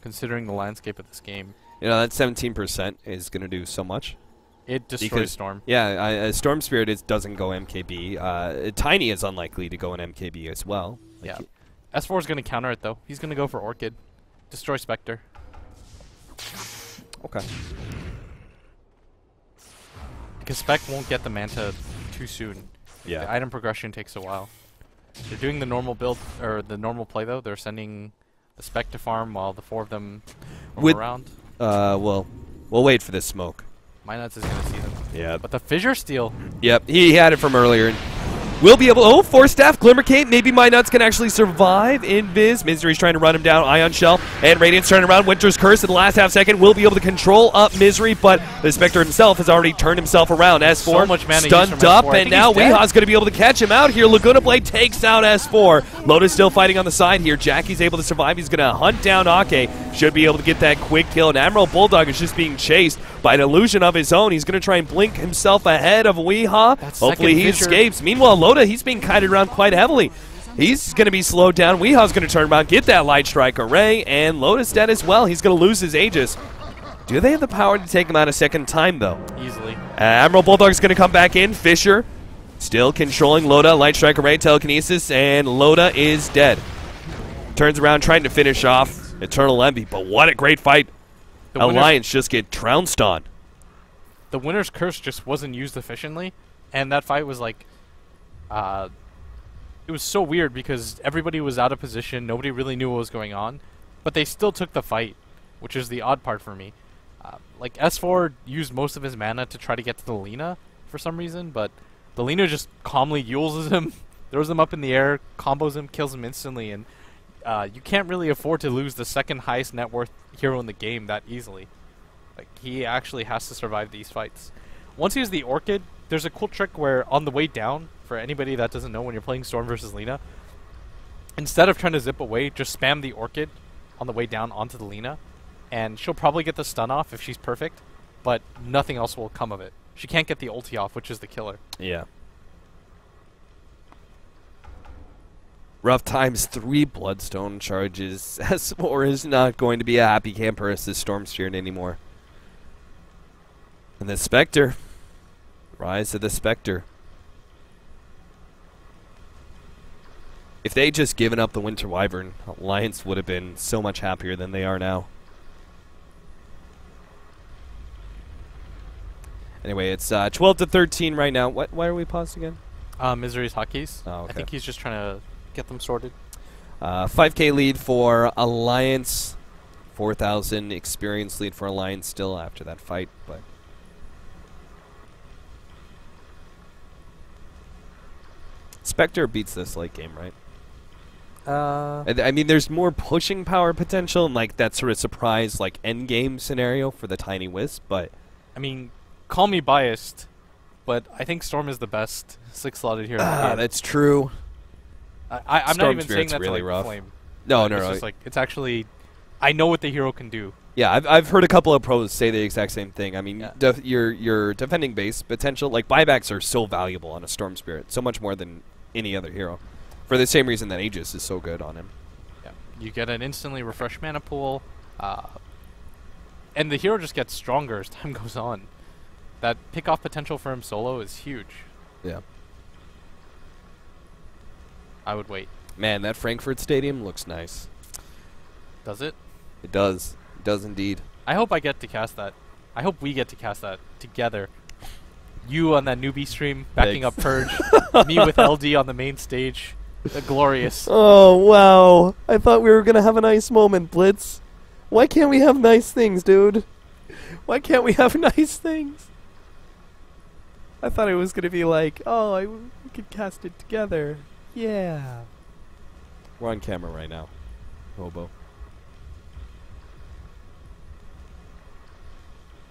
S2: Considering the landscape of this game.
S1: You know, that 17% is going to do so much.
S2: It destroys Storm.
S1: Yeah, Storm Spirit doesn't go MKB. Tiny is unlikely to go in MKB as well.
S2: Like yeah. S4 is going to counter it, though. He's going to go for Orchid. Destroy Spectre.
S1: Okay.
S2: Because Spec won't get the Manta too soon.
S1: Yeah.
S2: The item progression takes a while. They're doing the normal build, or the normal play, though. They're sending the Spec to farm while the 4 of them roam around.
S1: Well, we'll wait for this smoke.
S2: Minuts is going to see them.
S1: Yeah.
S2: But the Fissure Steel.
S1: Yep, he had it from earlier. We'll be able. Oh, Force Staff, Glimmer Cape. Maybe My Nuts can actually survive. Invis. Misery's trying to run him down. Ion Shell. And Radiant's turning around. Winter's Curse in the last half second. Will be able to control up Misery, but the Spectre himself has already turned himself around. S4
S2: so much mana
S1: stunned up, and now Weeha's going to be able to catch him out here. Laguna Blade takes out S4. Lotus still fighting on the side here. Jackie's able to survive. He's going to hunt down Ake. Should be able to get that quick kill. And Emerald Bulldog is just being chased by an illusion of his own. He's going to try and blink himself ahead of Weeha. Hopefully he escapes. Meanwhile, Loda, he's being kited around quite heavily. He's going to be slowed down. Weeha's going to turn around, get that Light Strike Array, and Lotus dead as well. He's going to lose his Aegis. Do they have the power to take him out a second time, though?
S2: Easily.
S1: Emerald Bulldog's going to come back in. Fisher still controlling Loda. Light Strike Array, Telekinesis, and Loda is dead. Turns around trying to finish off Eternal Envy, but what a great fight. The Alliance just get trounced on.
S2: The Winter's Curse just wasn't used efficiently, and that fight was like... it was so weird because everybody was out of position, nobody really knew what was going on, but they still took the fight, which is the odd part for me. Like, S4 used most of his mana to try to get to the Lina for some reason, but the Lina just calmly Yules him, throws him up in the air, combos him, kills him instantly, and you can't really afford to lose the second highest net worth hero in the game that easily. Like, he actually has to survive these fights. Once he has the Orchid, there's a cool trick where on the way down, for anybody that doesn't know when you're playing Storm versus Lina, instead of trying to zip away, just spam the Orchid on the way down onto the Lina, and she'll probably get the stun off if she's perfect, but nothing else will come of it. She can't get the ulti off, which is the killer.
S1: Yeah. Rough times, 3 Bloodstone charges. S4 is not going to be a happy camper as this Storm Spirit anymore. And the Spectre. Rise of the Spectre. If they just given up the Winter Wyvern, Alliance would have been so much happier than they are now. Anyway, it's 12-13 right now. Why are we paused again?
S2: Misery's hotkeys.
S1: Oh, okay.
S2: I think he's just trying to get them sorted.
S1: 5K lead for Alliance. 4,000 experience lead for Alliance still after that fight, but... Spectre beats this late game, right? I mean, there's more pushing power potential and like that sort of surprise, like end game scenario for the Tiny Wisp, but
S2: I mean, call me biased, but I think Storm is the best 6-slotted hero.
S1: That's true.
S2: I'm not even saying that's
S1: really
S2: like
S1: rough.
S2: Flame.
S1: No,
S2: it's just like it's actually. I know what the hero can do.
S1: Yeah, I've heard a couple of pros say the exact same thing. I mean,
S2: yeah.
S1: your defending base potential, like buybacks, are so valuable on a Storm Spirit, so much more than any other hero. For the same reason that Aegis is so good on him.
S2: Yeah, you get an instantly refreshed mana pool, and the hero just gets stronger as time goes on. That pick-off potential for him solo is huge.
S1: Yeah.
S2: I would wait.
S1: Man, that Frankfurt Stadium looks nice.
S2: Does it?
S1: It does. It does indeed.
S2: I hope I get to cast that. I hope we get to cast that together. You on that newbie stream, backing up Purge. Me with LD on the main stage. Glorious.
S1: Oh, wow. I thought we were going to have a nice moment, Blitz. Why can't we have nice things, dude? Why can't we have nice things? I thought it was going to be like, oh, we could cast it together. Yeah. We're on camera right now. Hobo.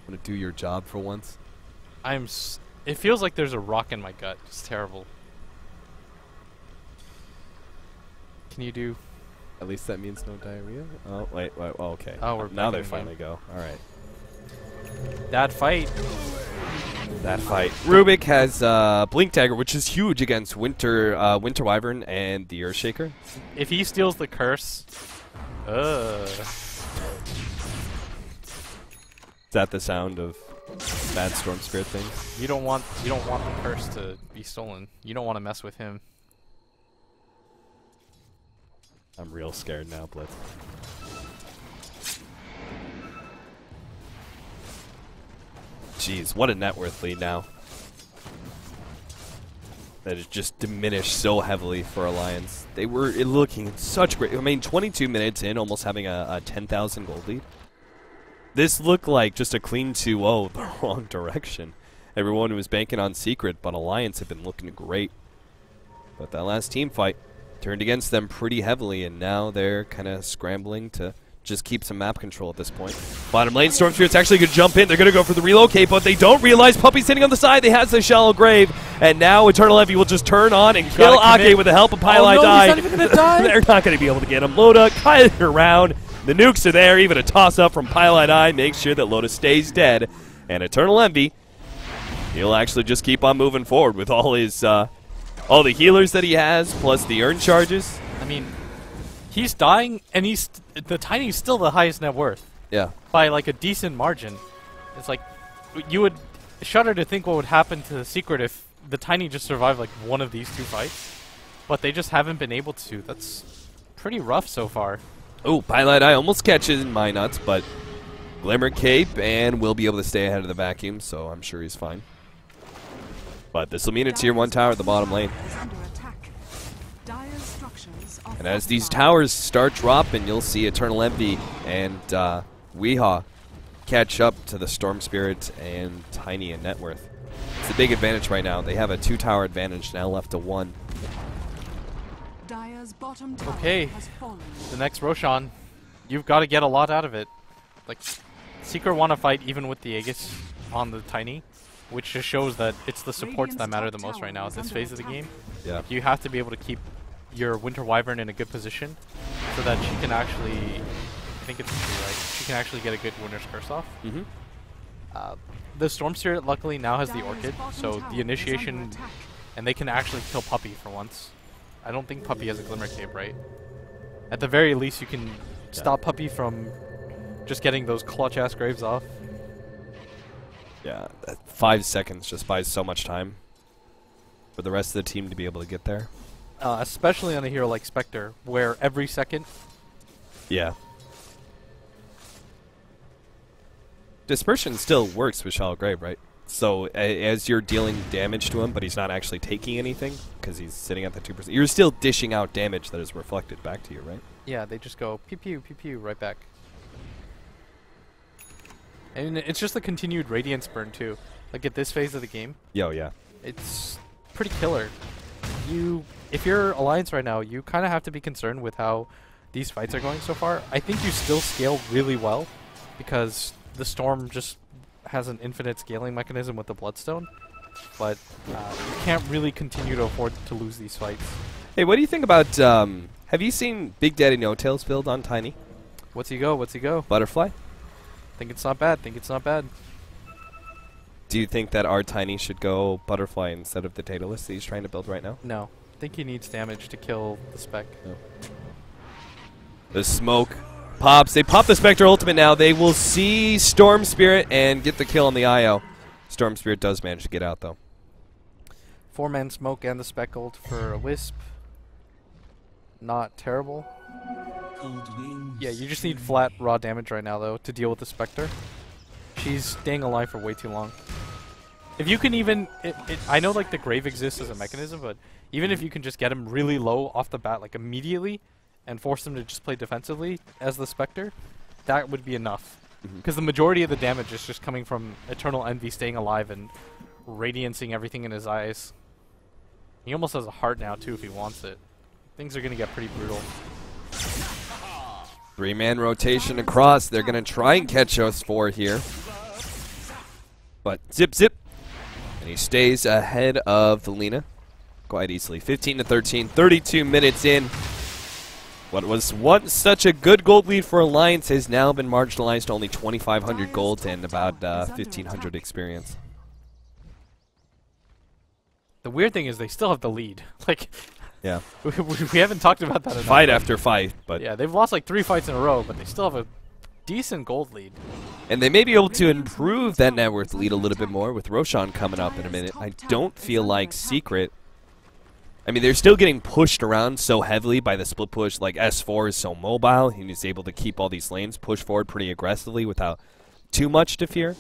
S1: Want to do your job for once?
S2: It feels like there's a rock in my gut. It's terrible. Can you do...
S1: At least that means no diarrhea? Oh, wait, oh, okay.
S2: Oh, we're
S1: now
S2: back
S1: they
S2: in the
S1: finally go. Alright.
S2: That fight.
S1: Rubik has Blink Dagger, which is huge against Winter Wyvern and the Earthshaker.
S2: If he steals the curse...
S1: Is that the sound of bad Storm Spirit things?
S2: You don't want the curse to be stolen. You don't want to mess with him.
S1: I'm real scared now, Blitz. Jeez, what a net worth lead now. That has just diminished so heavily for Alliance. They were looking in such great... I mean, 22 minutes in, almost having a 10,000 gold lead. This looked like just a clean 2-0 the wrong direction. Everyone was banking on Secret, but Alliance had been looking great. But that last team fight turned against them pretty heavily, and now they're kind of scrambling to just keep some map control at this point. Bottom lane, Storm Spirit's actually going to jump in. They're going to go for the relocate, but they don't realize Puppy's sitting on the side. They has the shallow grave, and now Eternal Envy will just turn on and kill Ake with the help of Pylai
S2: no,
S1: Die.
S2: he's not even going to die.
S1: They're not going to be able to get him. Loda kiting around. The nukes are there. Even a toss-up from Pylai Die makes sure that Loda stays dead. And Eternal Envy, he'll actually just keep on moving forward with all his... all the healers that he has, plus the earn charges.
S2: I mean, he's dying, and the Tiny's still the highest net worth.
S1: Yeah.
S2: By, like, a decent margin. It's like, you would shudder to think what would happen to the Secret if the Tiny just survived, like, one of these two fights. But they just haven't been able to. That's pretty rough so far.
S1: Oh, Pilot Eye almost catches my nuts, but Glimmer Cape, and will be able to stay ahead of the vacuum, so I'm sure he's fine. But this will mean a tier 1 tower at the bottom lane. And as these towers start dropping, you'll see Eternal Envy and Weehaw catch up to the Storm Spirit and Tiny and net worth. It's a big advantage right now. They have a 2-tower advantage now left to 1.
S2: Okay, the next Roshan, you've got to get a lot out of it. Like, Secret want to fight even with the Aegis on the Tiny, which just shows that it's the supports that matter the most right now at this phase of the game.
S1: Yeah.
S2: You have to be able to keep your Winter Wyvern in a good position so that she can actually, I think it's right, she can actually get a good Winter's Curse off. The Storm Spirit luckily now has the Orchid, so the initiation, and they can actually kill Puppy for once. I don't think Puppy has a Glimmer Cape, right? At the very least, you can stop Puppy from just getting those clutch-ass graves off.
S1: Yeah, 5 seconds just buys so much time for the rest of the team to be able to get there.
S2: Especially on a hero like Spectre, where every second...
S1: Yeah. Dispersion still works with Shallow Grave, right? So as you're dealing damage to him, but he's not actually taking anything because he's sitting at the 2%, you're still dishing out damage that is reflected back to you, right?
S2: Yeah, they just go pew pew pew right back. And it's just the continued Radiance burn too. Like at this phase of the game.
S1: Yo, yeah.
S2: It's pretty killer. If you're Alliance right now, you kind of have to be concerned with how these fights are going so far. I think you still scale really well because the Storm just has an infinite scaling mechanism with the Bloodstone, but you can't really continue to afford to lose these fights.
S1: Hey, what do you think about, have you seen Big Daddy No Tails build on Tiny?
S2: What's he go?
S1: Butterfly?
S2: Think it's not bad.
S1: Do you think that our Tiny should go Butterfly instead of the Daedalus that he's trying to build right now?
S2: No. I think he needs damage to kill the Spec.
S1: No. The smoke pops. They pop the Spectre ultimate now. They will see Storm Spirit and get the kill on the IO. Storm Spirit does manage to get out, though.
S2: 4-man smoke and the Spec ult for a Wisp. Not terrible. Yeah, you just need flat raw damage right now, though, to deal with the Spectre. She's staying alive for way too long. If you can even... I know, like, the Grave exists as a mechanism, but even if you can just get him really low off the bat, like, immediately, and force them to just play defensively as the Spectre, that would be enough. Because the majority of the damage is just coming from Eternal Envy staying alive and radiancing everything in his eyes. He almost has a heart now too if he wants it. Things are gonna get pretty brutal.
S1: 3-man rotation across. They're going to try and catch us 4 here. But zip, zip. And he stays ahead of the Lina quite easily. 15-13, 32 minutes in. What was once such a good gold lead for Alliance has now been marginalized to only 2,500 gold and about 1,500 experience.
S2: The weird thing is they still have the lead. Like,
S1: yeah,
S2: we haven't talked about that enough.
S1: Fight after fight, but
S2: yeah, they've lost like 3 fights in a row, but they still have a decent gold lead.
S1: And they may be able to improve that net worth lead a little bit more with Roshan coming up in a minute. I don't feel like Secret. I mean, they're still getting pushed around so heavily by the split push. Like S4 is so mobile, he's able to keep all these lanes, push forward pretty aggressively without too much to fear.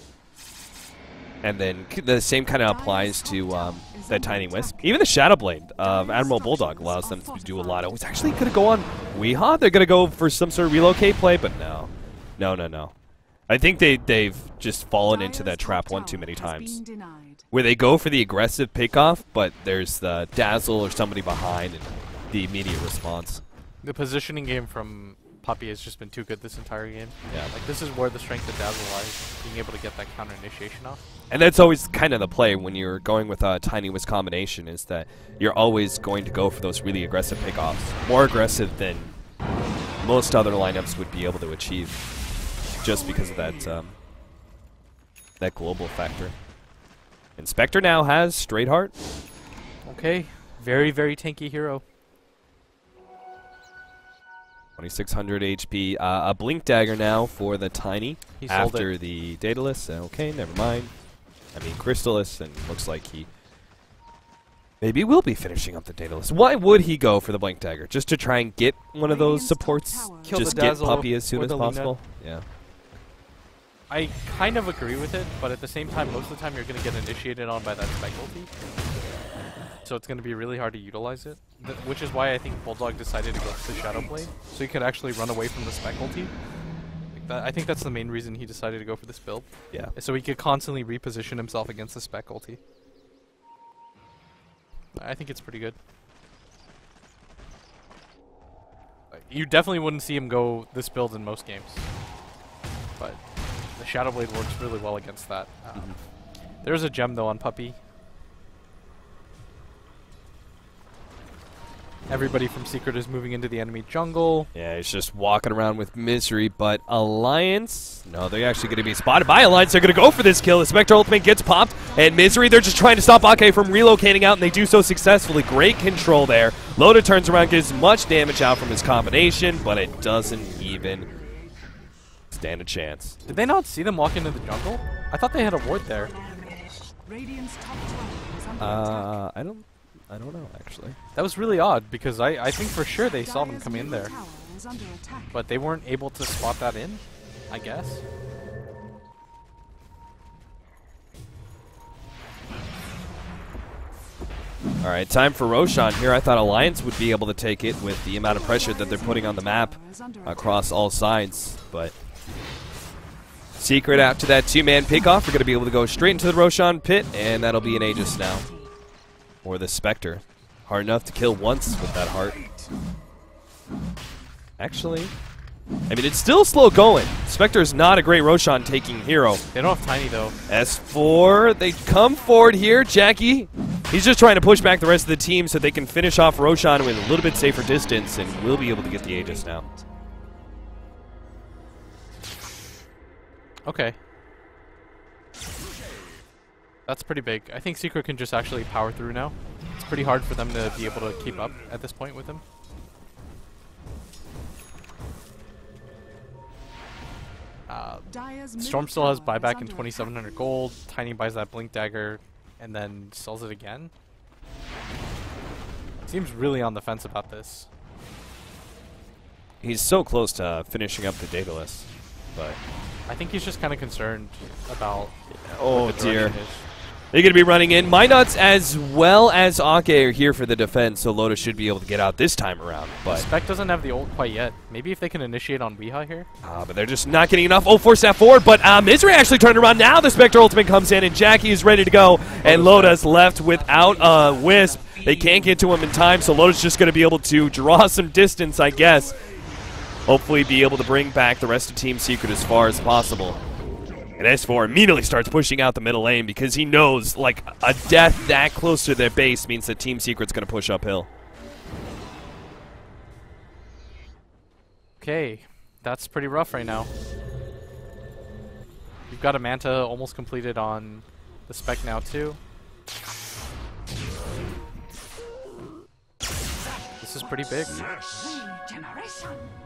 S1: And then the same kind of applies to that Tiny Wisp. Even the Shadow Blade of Admiral Bulldog allows them to do a lot. It was actually going to go on Weehaw. They're going to go for some sort of relocate play, but no. No. I think they've just fallen into that trap one too many times. Where they go for the aggressive pickoff, but there's the dazzle or somebody behind and the immediate response.
S2: The positioning game from Puppey has just been too good this entire game.
S1: Yeah.
S2: Like, this is where the strength of Dazzle lies, being able to get that counter initiation off.
S1: And that's always kind of the play when you're going with a Tiny Wisp combination, is that you're always going to go for those really aggressive pickoffs. More aggressive than most other lineups would be able to achieve, just because of that that global factor. And Spectre now has Straight Heart.
S2: Okay, very, very tanky hero.
S1: 2,600 HP. A Blink Dagger now for the Tiny after the Daedalus. Okay, never mind. I mean, Crystallis, and looks like he maybe will be finishing up the Daedalus. Why would he go for the Blink Dagger? Just to try and get one of those supports? Just get Puppey as soon as possible? Yeah.
S2: I kind of agree with it, but at the same time, most of the time you're going to get initiated on by that spike ulti. So it's going to be really hard to utilize it, which is why I think Bulldog decided to go for the Shadow Blade, so he could actually run away from the spike ulti. I think that's the main reason he decided to go for this build.
S1: Yeah.
S2: So he could constantly reposition himself against the spec ulti. I think it's pretty good. You definitely wouldn't see him go this build in most games, but the Shadow Blade works really well against that. There's a gem though on Puppey. Everybody from Secret is moving into the enemy jungle.
S1: Yeah, he's just walking around with Misery, but Alliance, no, they're actually going to be spotted by Alliance. They're going to go for this kill. The Spectre ultimate gets popped, and Misery, they're just trying to stop Ake from relocating out, and they do so successfully. Great control there. Loda turns around, gets much damage out from his combination, but it doesn't even stand a chance.
S2: Did they not see them walk into the jungle? I thought they had a ward there.
S1: I don't know, actually.
S2: That was really odd, because I think for sure they saw them come in there. But they weren't able to spot that in, I guess.
S1: Alright, time for Roshan here. I thought Alliance would be able to take it with the amount of pressure that they're putting on the map across all sides, but Secret after that 2-man pickoff are going to be able to go straight into the Roshan pit, and that'll be an Aegis now. Or the Spectre. Hard enough to kill once with that heart. Actually, I mean, it's still slow going. Spectre is not a great Roshan taking hero.
S2: They don't have Tiny though.
S1: S4, they come forward here. Jackie, he's just trying to push back the rest of the team so they can finish off Roshan with a little bit safer distance, and will be able to get the Aegis now.
S2: Okay. That's pretty big. I think Secret can just actually power through now. It's pretty hard for them to be able to keep up at this point with him. Storm still has buyback in 2,700 gold. Tiny buys that Blink Dagger and then sells it again. Seems really on the fence about this.
S1: He's so close to finishing up the Daedalus, but
S2: I think he's just kind of concerned about
S1: oh
S2: what the
S1: dear.
S2: direction is.
S1: They're going to be running in. Minuts as well as Ake are here for the defense, so Lotus should be able to get out this time around. But
S2: Spec doesn't have the ult quite yet. Maybe if they can initiate on Weeha here.
S1: but they're just not getting enough. Oh, force that forward, but Misery actually turned around. Now the Spectre ultimate comes in, and Jackie is ready to go, and Lotus left without a Wisp. They can't get to him in time, so Lotus just going to be able to draw some distance, I guess. Hopefully be able to bring back the rest of Team Secret as far as possible. And S4 immediately starts pushing out the middle lane because he knows, like, a death that close to their base means that Team Secret's going to push uphill.
S2: Okay, that's pretty rough right now. You've got a Manta almost completed on the Spec now, too. This is pretty big.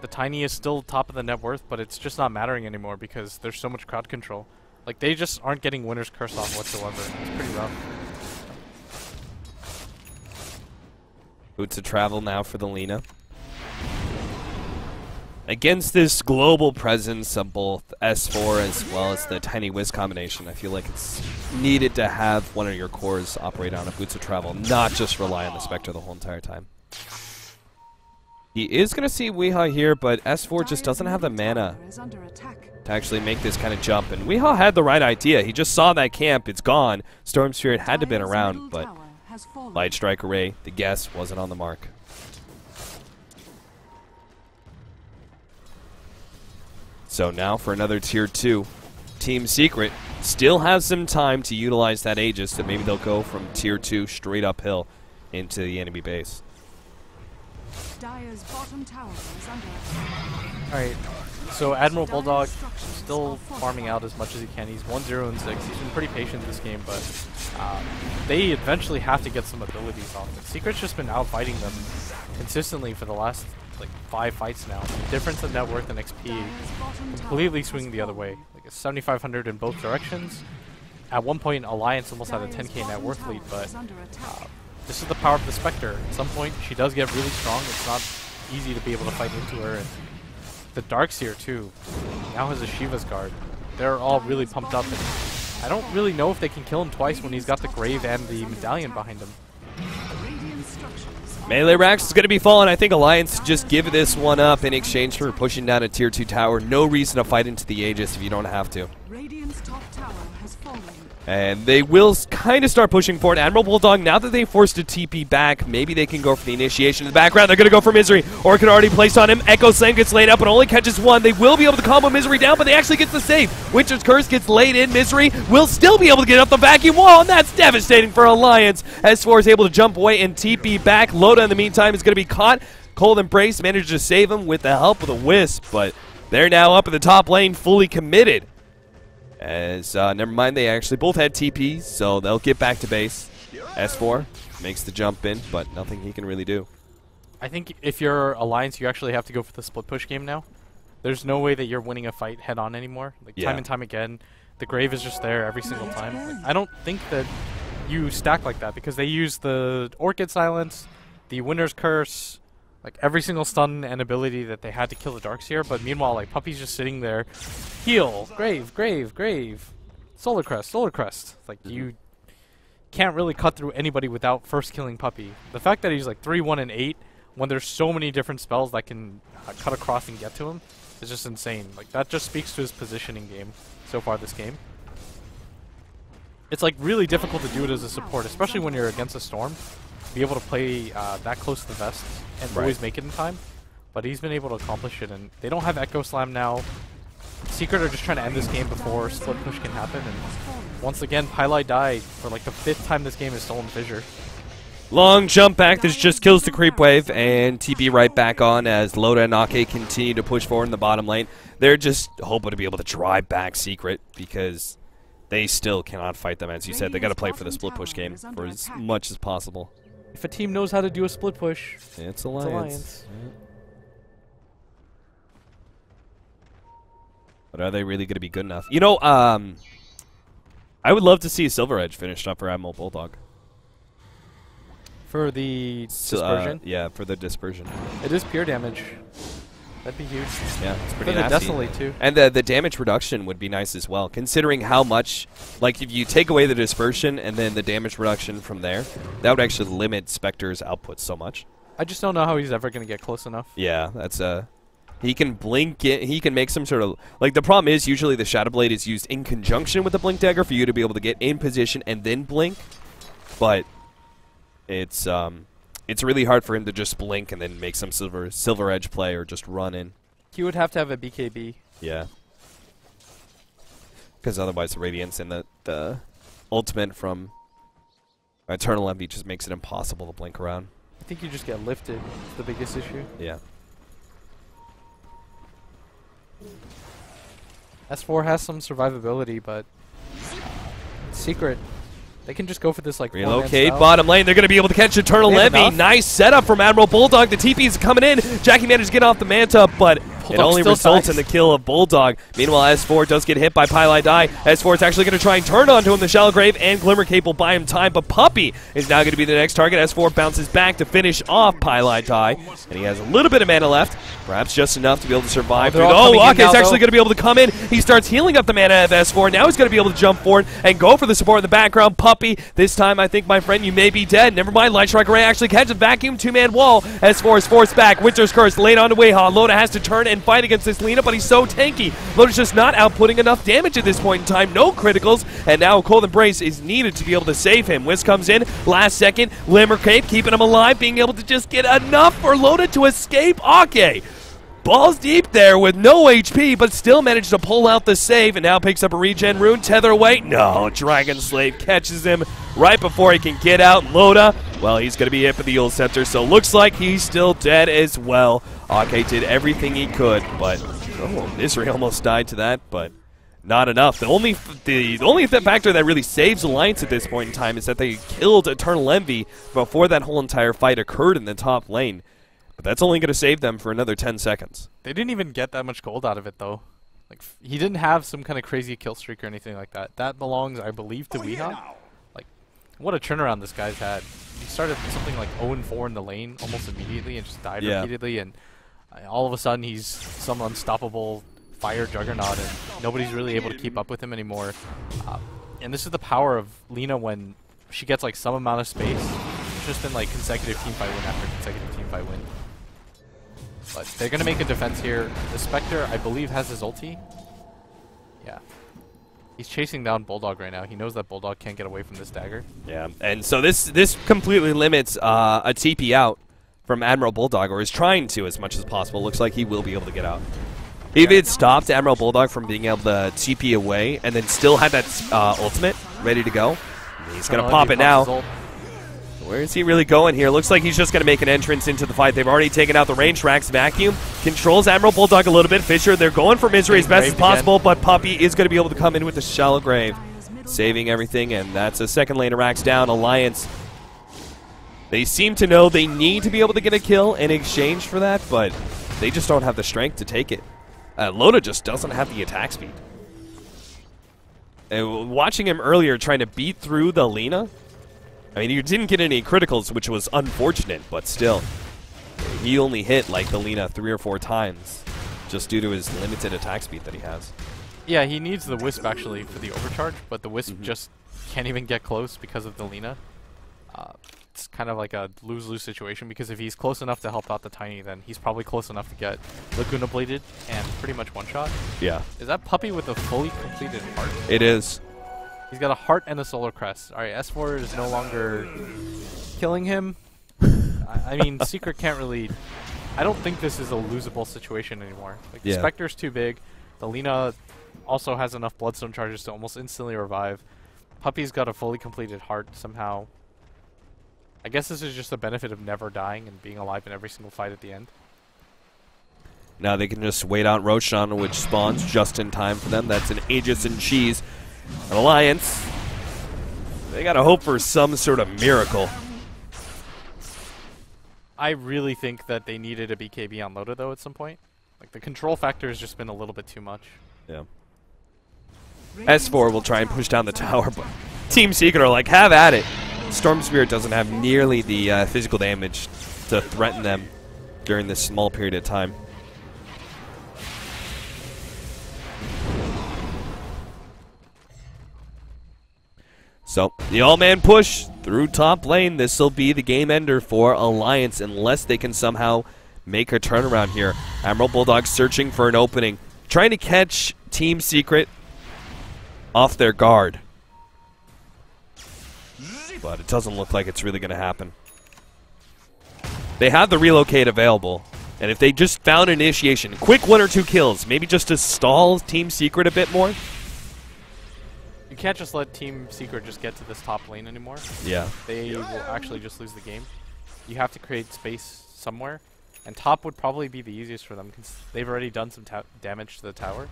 S2: The Tiny is still top of the net worth, but it's just not mattering anymore because there's so much crowd control. Like, they just aren't getting Winner's Curse off whatsoever. It's pretty rough.
S1: Boots of travel now for the Lina. Against this global presence of both S4 as well as the Tiny Wiz combination, I feel like it's needed to have one of your cores operate on a Boots of travel, not just rely on the Spectre the whole entire time. He is going to see Weeha here, but S4 just doesn't have the mana to actually make this kind of jump. And Weeha had the right idea. He just saw that camp. It's gone. Storm Spirit had to have been around, but Light Strike Array, the guess, wasn't on the mark. So now for another Tier 2. Team Secret still has some time to utilize that Aegis, so maybe they'll go from Tier 2 straight uphill into the enemy base.
S3: Dire's bottom tower is under attack.
S2: Alright, so Admiral Bulldog still farming out as much as he can. He's 1-0 and 6. He's been pretty patient this game, but they eventually have to get some abilities off. But Secret's just been out fighting them consistently for the last like 5 fights now. The difference in net worth and XP completely swinging the other way. Like it's 7,500 in both directions. At one point, Alliance almost had a 10k net worth lead, but this is the power of the Spectre. At some point, she does get really strong. It's not easy to be able to fight into her. And the Darkseer, too, now has a Shiva's Guard. They're all really pumped up. And I don't really know if they can kill him twice when he's got the Grave and the Medallion behind him.
S1: Melee Rax is going to be falling. I think Alliance just give this one up in exchange for pushing down a Tier 2 tower. No reason to fight into the Aegis if you don't have to.
S3: Radiant's top tower has fallen.
S1: And they will kind of start pushing forward. Admiral Bulldog, now that they forced a TP back, maybe they can go for the initiation in the background. They're going to go for Misery. Orchid already placed on him. Echo Slam gets laid up, but only catches one. They will be able to combo Misery down, but they actually get the save. Winter's Curse gets laid in. Misery will still be able to get up the vacuum wall, and that's devastating for Alliance. S4 is able to jump away and TP back. Loda, in the meantime, is going to be caught. Cold Embrace managed to save him with the help of the Wisp, but they're now up in the top lane, fully committed. As, never mind, they actually both had TPs, so they'll get back to base. S4 makes the jump in, but nothing he can really do.
S2: I think if you're Alliance, you actually have to go for the split push game now. There's no way that you're winning a fight head-on anymore. Like, time and time again, the Grave is just there every single time. Like, I don't think that you stack like that, because they use the Orchid Silence, the Winter's Curse, like every single stun and ability that they had to kill the Darkseer, but meanwhile, like, Puppy's just sitting there. Heal, Grave, Grave, Grave. Solar Crest, Solar Crest. Like, you can't really cut through anybody without first killing Puppy. The fact that he's like 3, 1, and 8, when there's so many different spells that can cut across and get to him, is just insane. Like, that just speaks to his positioning game so far this game. It's like really difficult to do it as a support, especially when you're against a Storm. Be able to play that close to the vest and always make it in time, but he's been able to accomplish it, and they don't have Echo Slam now. Secret are just trying to end this game before split push can happen, and once again, Pylai died for like the 5th time this game has stolen Fissure.
S1: Long jump back, this just kills the creep wave, and TP right back on as Loda and Ake continue to push forward in the bottom lane. They're just hoping to be able to drive back Secret, because they still cannot fight them. As you said, they got to play for the split push game for as much as possible.
S2: If a team knows how to do a split push,
S1: it's Alliance. Yeah. But are they really going to be good enough? You know, I would love to see Silver Edge finished up for Admiral Bulldog.
S2: For the dispersion?
S1: Yeah, for the dispersion.
S2: It is pure damage. That'd be huge.
S1: Yeah, it's pretty
S2: For the
S1: nasty.
S2: Desolate, too.
S1: And the damage reduction would be nice as well, considering how much, like if you take away the dispersion and then the damage reduction from there, that would actually limit Spectre's output so much.
S2: I just don't know how he's ever going to get close enough.
S1: Yeah, that's he can blink it, he can make some sort of, like the problem is usually the Shadow Blade is used in conjunction with the Blink Dagger for you to be able to get in position and then blink, but it's really hard for him to just blink and then make some silver edge play or just run in.
S2: He would have to have a BKB.
S1: Yeah. Because otherwise the Radiance and the ultimate from Eternal Envy just makes it impossible to blink around.
S2: I think you just get lifted. It's the biggest issue.
S1: Yeah.
S2: S4 has some survivability, but Secret, they can just go for this like
S1: relocate bottom lane. They're going to be able to catch Eternal Envy. Nice setup from Admiral Bulldog. The TP is coming in. Jackie managed to get off the Manta, but it only results in the kill of Bulldog. Meanwhile, S4 does get hit by Pylai Die. S4 is actually going to try and turn onto him. The Shallow Grave and Glimmer Cape will buy him time, but Puppey is now going to be the next target. S4 bounces back to finish off Pylai Die, and he has a little bit of mana left, perhaps just enough to be able to survive. Ake's actually going to be able to come in. He starts healing up the mana of S4. Now he's going to be able to jump forward and go for the support in the background. Puppey, this time I think, my friend, you may be dead. Never mind, Light Strike Array actually catches a vacuum two-man wall. S4 is forced back. Winter's Curse laid onto Weha. Loda has to turn and fight against this Lina, but he's so tanky. Loda's just not outputting enough damage at this point in time. No criticals, and now a Cold Embrace is needed to be able to save him. Wiz comes in, last second. Glimmer Cape keeping him alive, being able to just get enough for Loda to escape Ake. Balls deep there with no HP, but still managed to pull out the save, and now picks up a regen rune. Tether away. No, Dragon Slave catches him right before he can get out. Loda, well, he's going to be hit for the Yule Scepter, so looks like he's still dead as well. Ake did everything he could, but Misery almost died to that, but not enough. The only factor that really saves Alliance at this point in time is that they killed Eternal Envy before that whole entire fight occurred in the top lane. But that's only going to save them for another 10 seconds.
S2: They didn't even get that much gold out of it, though. Like, he didn't have some kind of crazy kill streak or anything like that. That belongs, I believe, to Weha. Like, what a turnaround this guy's had. He started something like 0-4 in the lane almost immediately and just died repeatedly. And all of a sudden, he's some unstoppable fire juggernaut, and nobody's really able to keep up with him anymore. And this is the power of Lina when she gets like some amount of space. It's just been like consecutive teamfight win after consecutive teamfight win. But they're going to make a defense here. The Spectre, I believe, has his ulti. Yeah. He's chasing down Bulldog right now. He knows that Bulldog can't get away from this dagger.
S1: Yeah, and so this completely limits a TP out from Admiral Bulldog, or is trying to as much as possible. Looks like he will be able to get out. If it stopped Admiral Bulldog from being able to TP away and then still had that ultimate ready to go, he's going to pop it now. Where is he really going here? Looks like he's just going to make an entrance into the fight. They've already taken out the range racks. Vacuum controls Admiral Bulldog a little bit. Fisher, they're going for Misery as best as possible, but Puppey is going to be able to come in with the Shallow Grave, saving everything, and that's a second lane of racks down. Alliance, they seem to know they need to be able to get a kill in exchange for that, but they just don't have the strength to take it. Loda just doesn't have the attack speed. And watching him earlier trying to beat through the Lina, I mean, he didn't get any criticals, which was unfortunate, but still. He only hit, like, the Lina 3 or 4 times just due to his limited attack speed that he has.
S2: Yeah, he needs the Wisp, actually, for the overcharge, but the Wisp just can't even get close because of the Lina. It's kind of like a lose-lose situation, because if he's close enough to help out the Tiny, then he's probably close enough to get Laguna Bladed and pretty much one-shot.
S1: Yeah.
S2: Is that Puppey with a fully completed heart?
S1: It is.
S2: He's got a heart and a solar crest. Alright, S4 is no longer killing him. I mean, Secret can't really... I don't think this is a losable situation anymore. Like, the Spectre's too big. The Lina also has enough Bloodstone charges to almost instantly revive. Puppey's got a fully completed heart somehow. I guess this is just the benefit of never dying and being alive in every single fight at the end.
S1: Now they can just wait out Roshan, which spawns just in time for them. That's an Aegis and Cheese. An Alliance, they gotta hope for some sort of miracle.
S2: I really think that they needed a BKB on Loda, though, at some point. Like, the control factor has just been a little bit too much.
S1: Yeah. S4 will try and push down the tower, but Team Secret are like, have at it. Storm Spirit doesn't have nearly the physical damage to threaten them during this small period of time. So, the all-man push through top lane. This will be the game ender for Alliance unless they can somehow make a turnaround here. Admiral Bulldog searching for an opening. Trying to catch Team Secret off their guard. But it doesn't look like it's really going to happen. They have the relocate available. And if they just found initiation, quick 1 or 2 kills, maybe just to stall Team Secret a bit more.
S2: You can't just let Team Secret just get to this top lane anymore.
S1: Yeah.
S2: They will actually just lose the game. You have to create space somewhere. And top would probably be the easiest for them because they've already done some damage to the tower.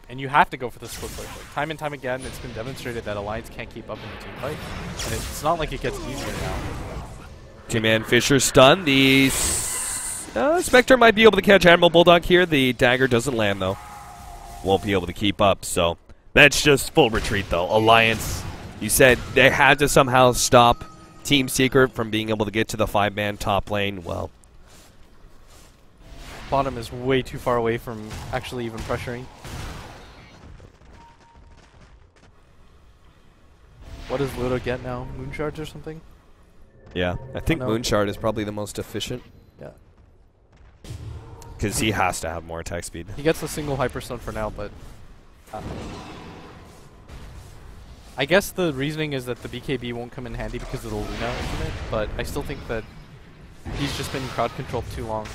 S2: And you have to go for the split push. Like, time and time again, it's been demonstrated that Alliance can't keep up in the team fight. And it's not like it gets easier now.
S1: Two-man Fisher stun. The Spectre might be able to catch Admiral Bulldog here. The dagger doesn't land, though. Won't be able to keep up, so that's just full retreat, though. Alliance, you said they had to somehow stop Team Secret from being able to get to the 5-man top lane. Well,
S2: bottom is way too far away from actually even pressuring. What does Ludo get now? Moon shards or something?
S1: yeah, I think
S2: no.
S1: Moonshard is probably the most efficient
S2: Yeah.
S1: because he has to have more attack speed.
S2: He gets a single Hyperstone for now, but I guess the reasoning is that the BKB won't come in handy because of the Luna infinite, but I still think that he's just been crowd controlled too long.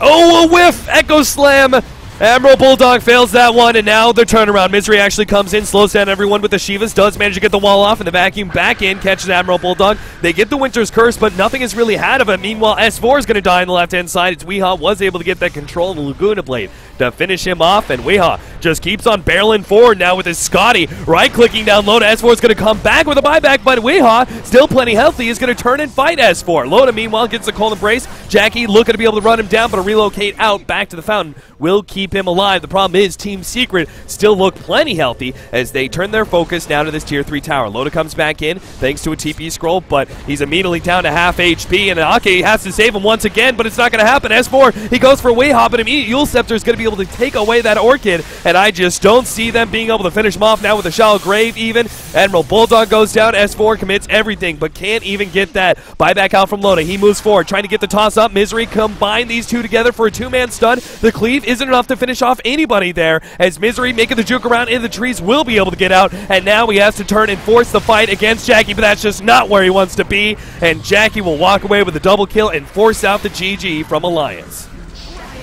S1: Oh, a whiff! Echo Slam! Admiral Bulldog fails that one, and now the turnaround. Misery actually comes in, slows down everyone with the Shivas, does manage to get the wall off, and the vacuum back in, catches Admiral Bulldog. They get the Winter's Curse, but nothing is really had of it. Meanwhile, S4 is going to die on the left-hand side. It's Weehaw was able to get that control of the Laguna Blade to finish him off, and Weehaw just keeps on barreling forward now with his Scotty. Right-clicking down Loda. S4 is going to come back with a buyback, but Weehaw, still plenty healthy, is going to turn and fight S4. Loda, meanwhile, gets the cold embrace. Jackie looking to be able to run him down, but a relocate out back to the fountain will keep him alive. The problem is Team Secret still look plenty healthy as they turn their focus now to this Tier 3 tower. Loda comes back in thanks to a TP scroll, but he's immediately down to half HP, and Ake has to save him once again, but it's not going to happen. S4, he goes for Weehaw, but immediate Yule Scepter is going to be able to take away that Orchid, and I just don't see them being able to finish him off now with a Shallow Grave even. Admiral Bulldog goes down, S4 commits everything, but can't even get that buyback out from Loda. He moves forward, trying to get the toss up. Misery combine these two together for a 2-man stun. The cleave isn't enough to finish off anybody there, as Misery making the juke around in the trees will be able to get out, and now he has to turn and force the fight against Jackie, but that's just not where he wants to be, and Jackie will walk away with a double kill and force out the GG from Alliance.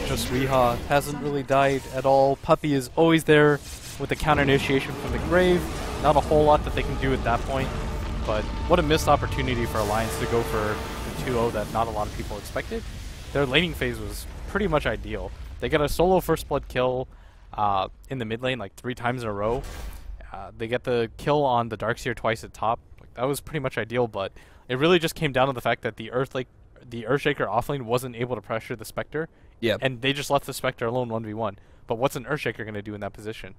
S2: Just Weehaw hasn't really died at all. Puppy is always there with the counter initiation from the grave. Not a whole lot that they can do at that point, but what a missed opportunity for Alliance to go for the 2-0 that not a lot of people expected. Their laning phase was pretty much ideal. They got a solo first blood kill in the mid lane like 3 times in a row. They get the kill on the Darkseer twice at top. Like, that was pretty much ideal, but it really just came down to the fact that the Earthshaker offlane wasn't able to pressure the Spectre.
S1: Yeah.
S2: And they just left the Spectre alone 1v1. But what's an Earthshaker going to do in that position?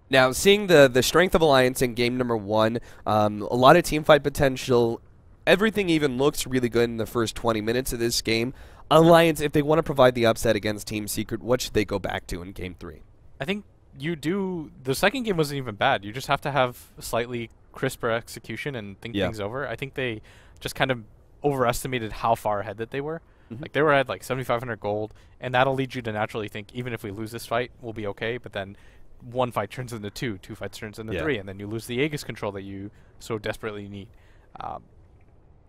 S1: Now, seeing the strength of Alliance in game number 1, a lot of teamfight potential, everything even looks really good in the first 20 minutes of this game. Alliance, if they want to provide the upset against Team Secret, what should they go back to in game 3?
S2: I think you do. The second game wasn't even bad. You just have to have a slightly crisper execution and think things over. I think they just kind of overestimated how far ahead that they were. Like, they were at like 7,500 gold, and that'll lead you to naturally think, even if we lose this fight, we'll be okay. But then one fight turns into 2, 2 fights turns into 3, and then you lose the Aegis control that you so desperately need.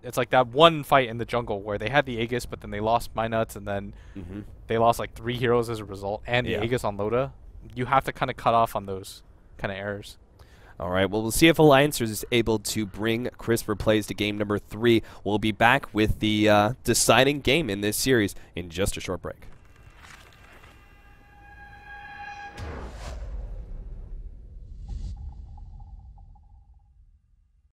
S2: It's like that one fight in the jungle where they had the Aegis, but then they lost Minuts, and then they lost like 3 heroes as a result, and the Aegis on Loda. You have to kind of cut off on those kind of errors.
S1: All right, well, we'll see if Alliance is able to bring crisper plays to game number 3. We'll be back with the deciding game in this series in just a short break.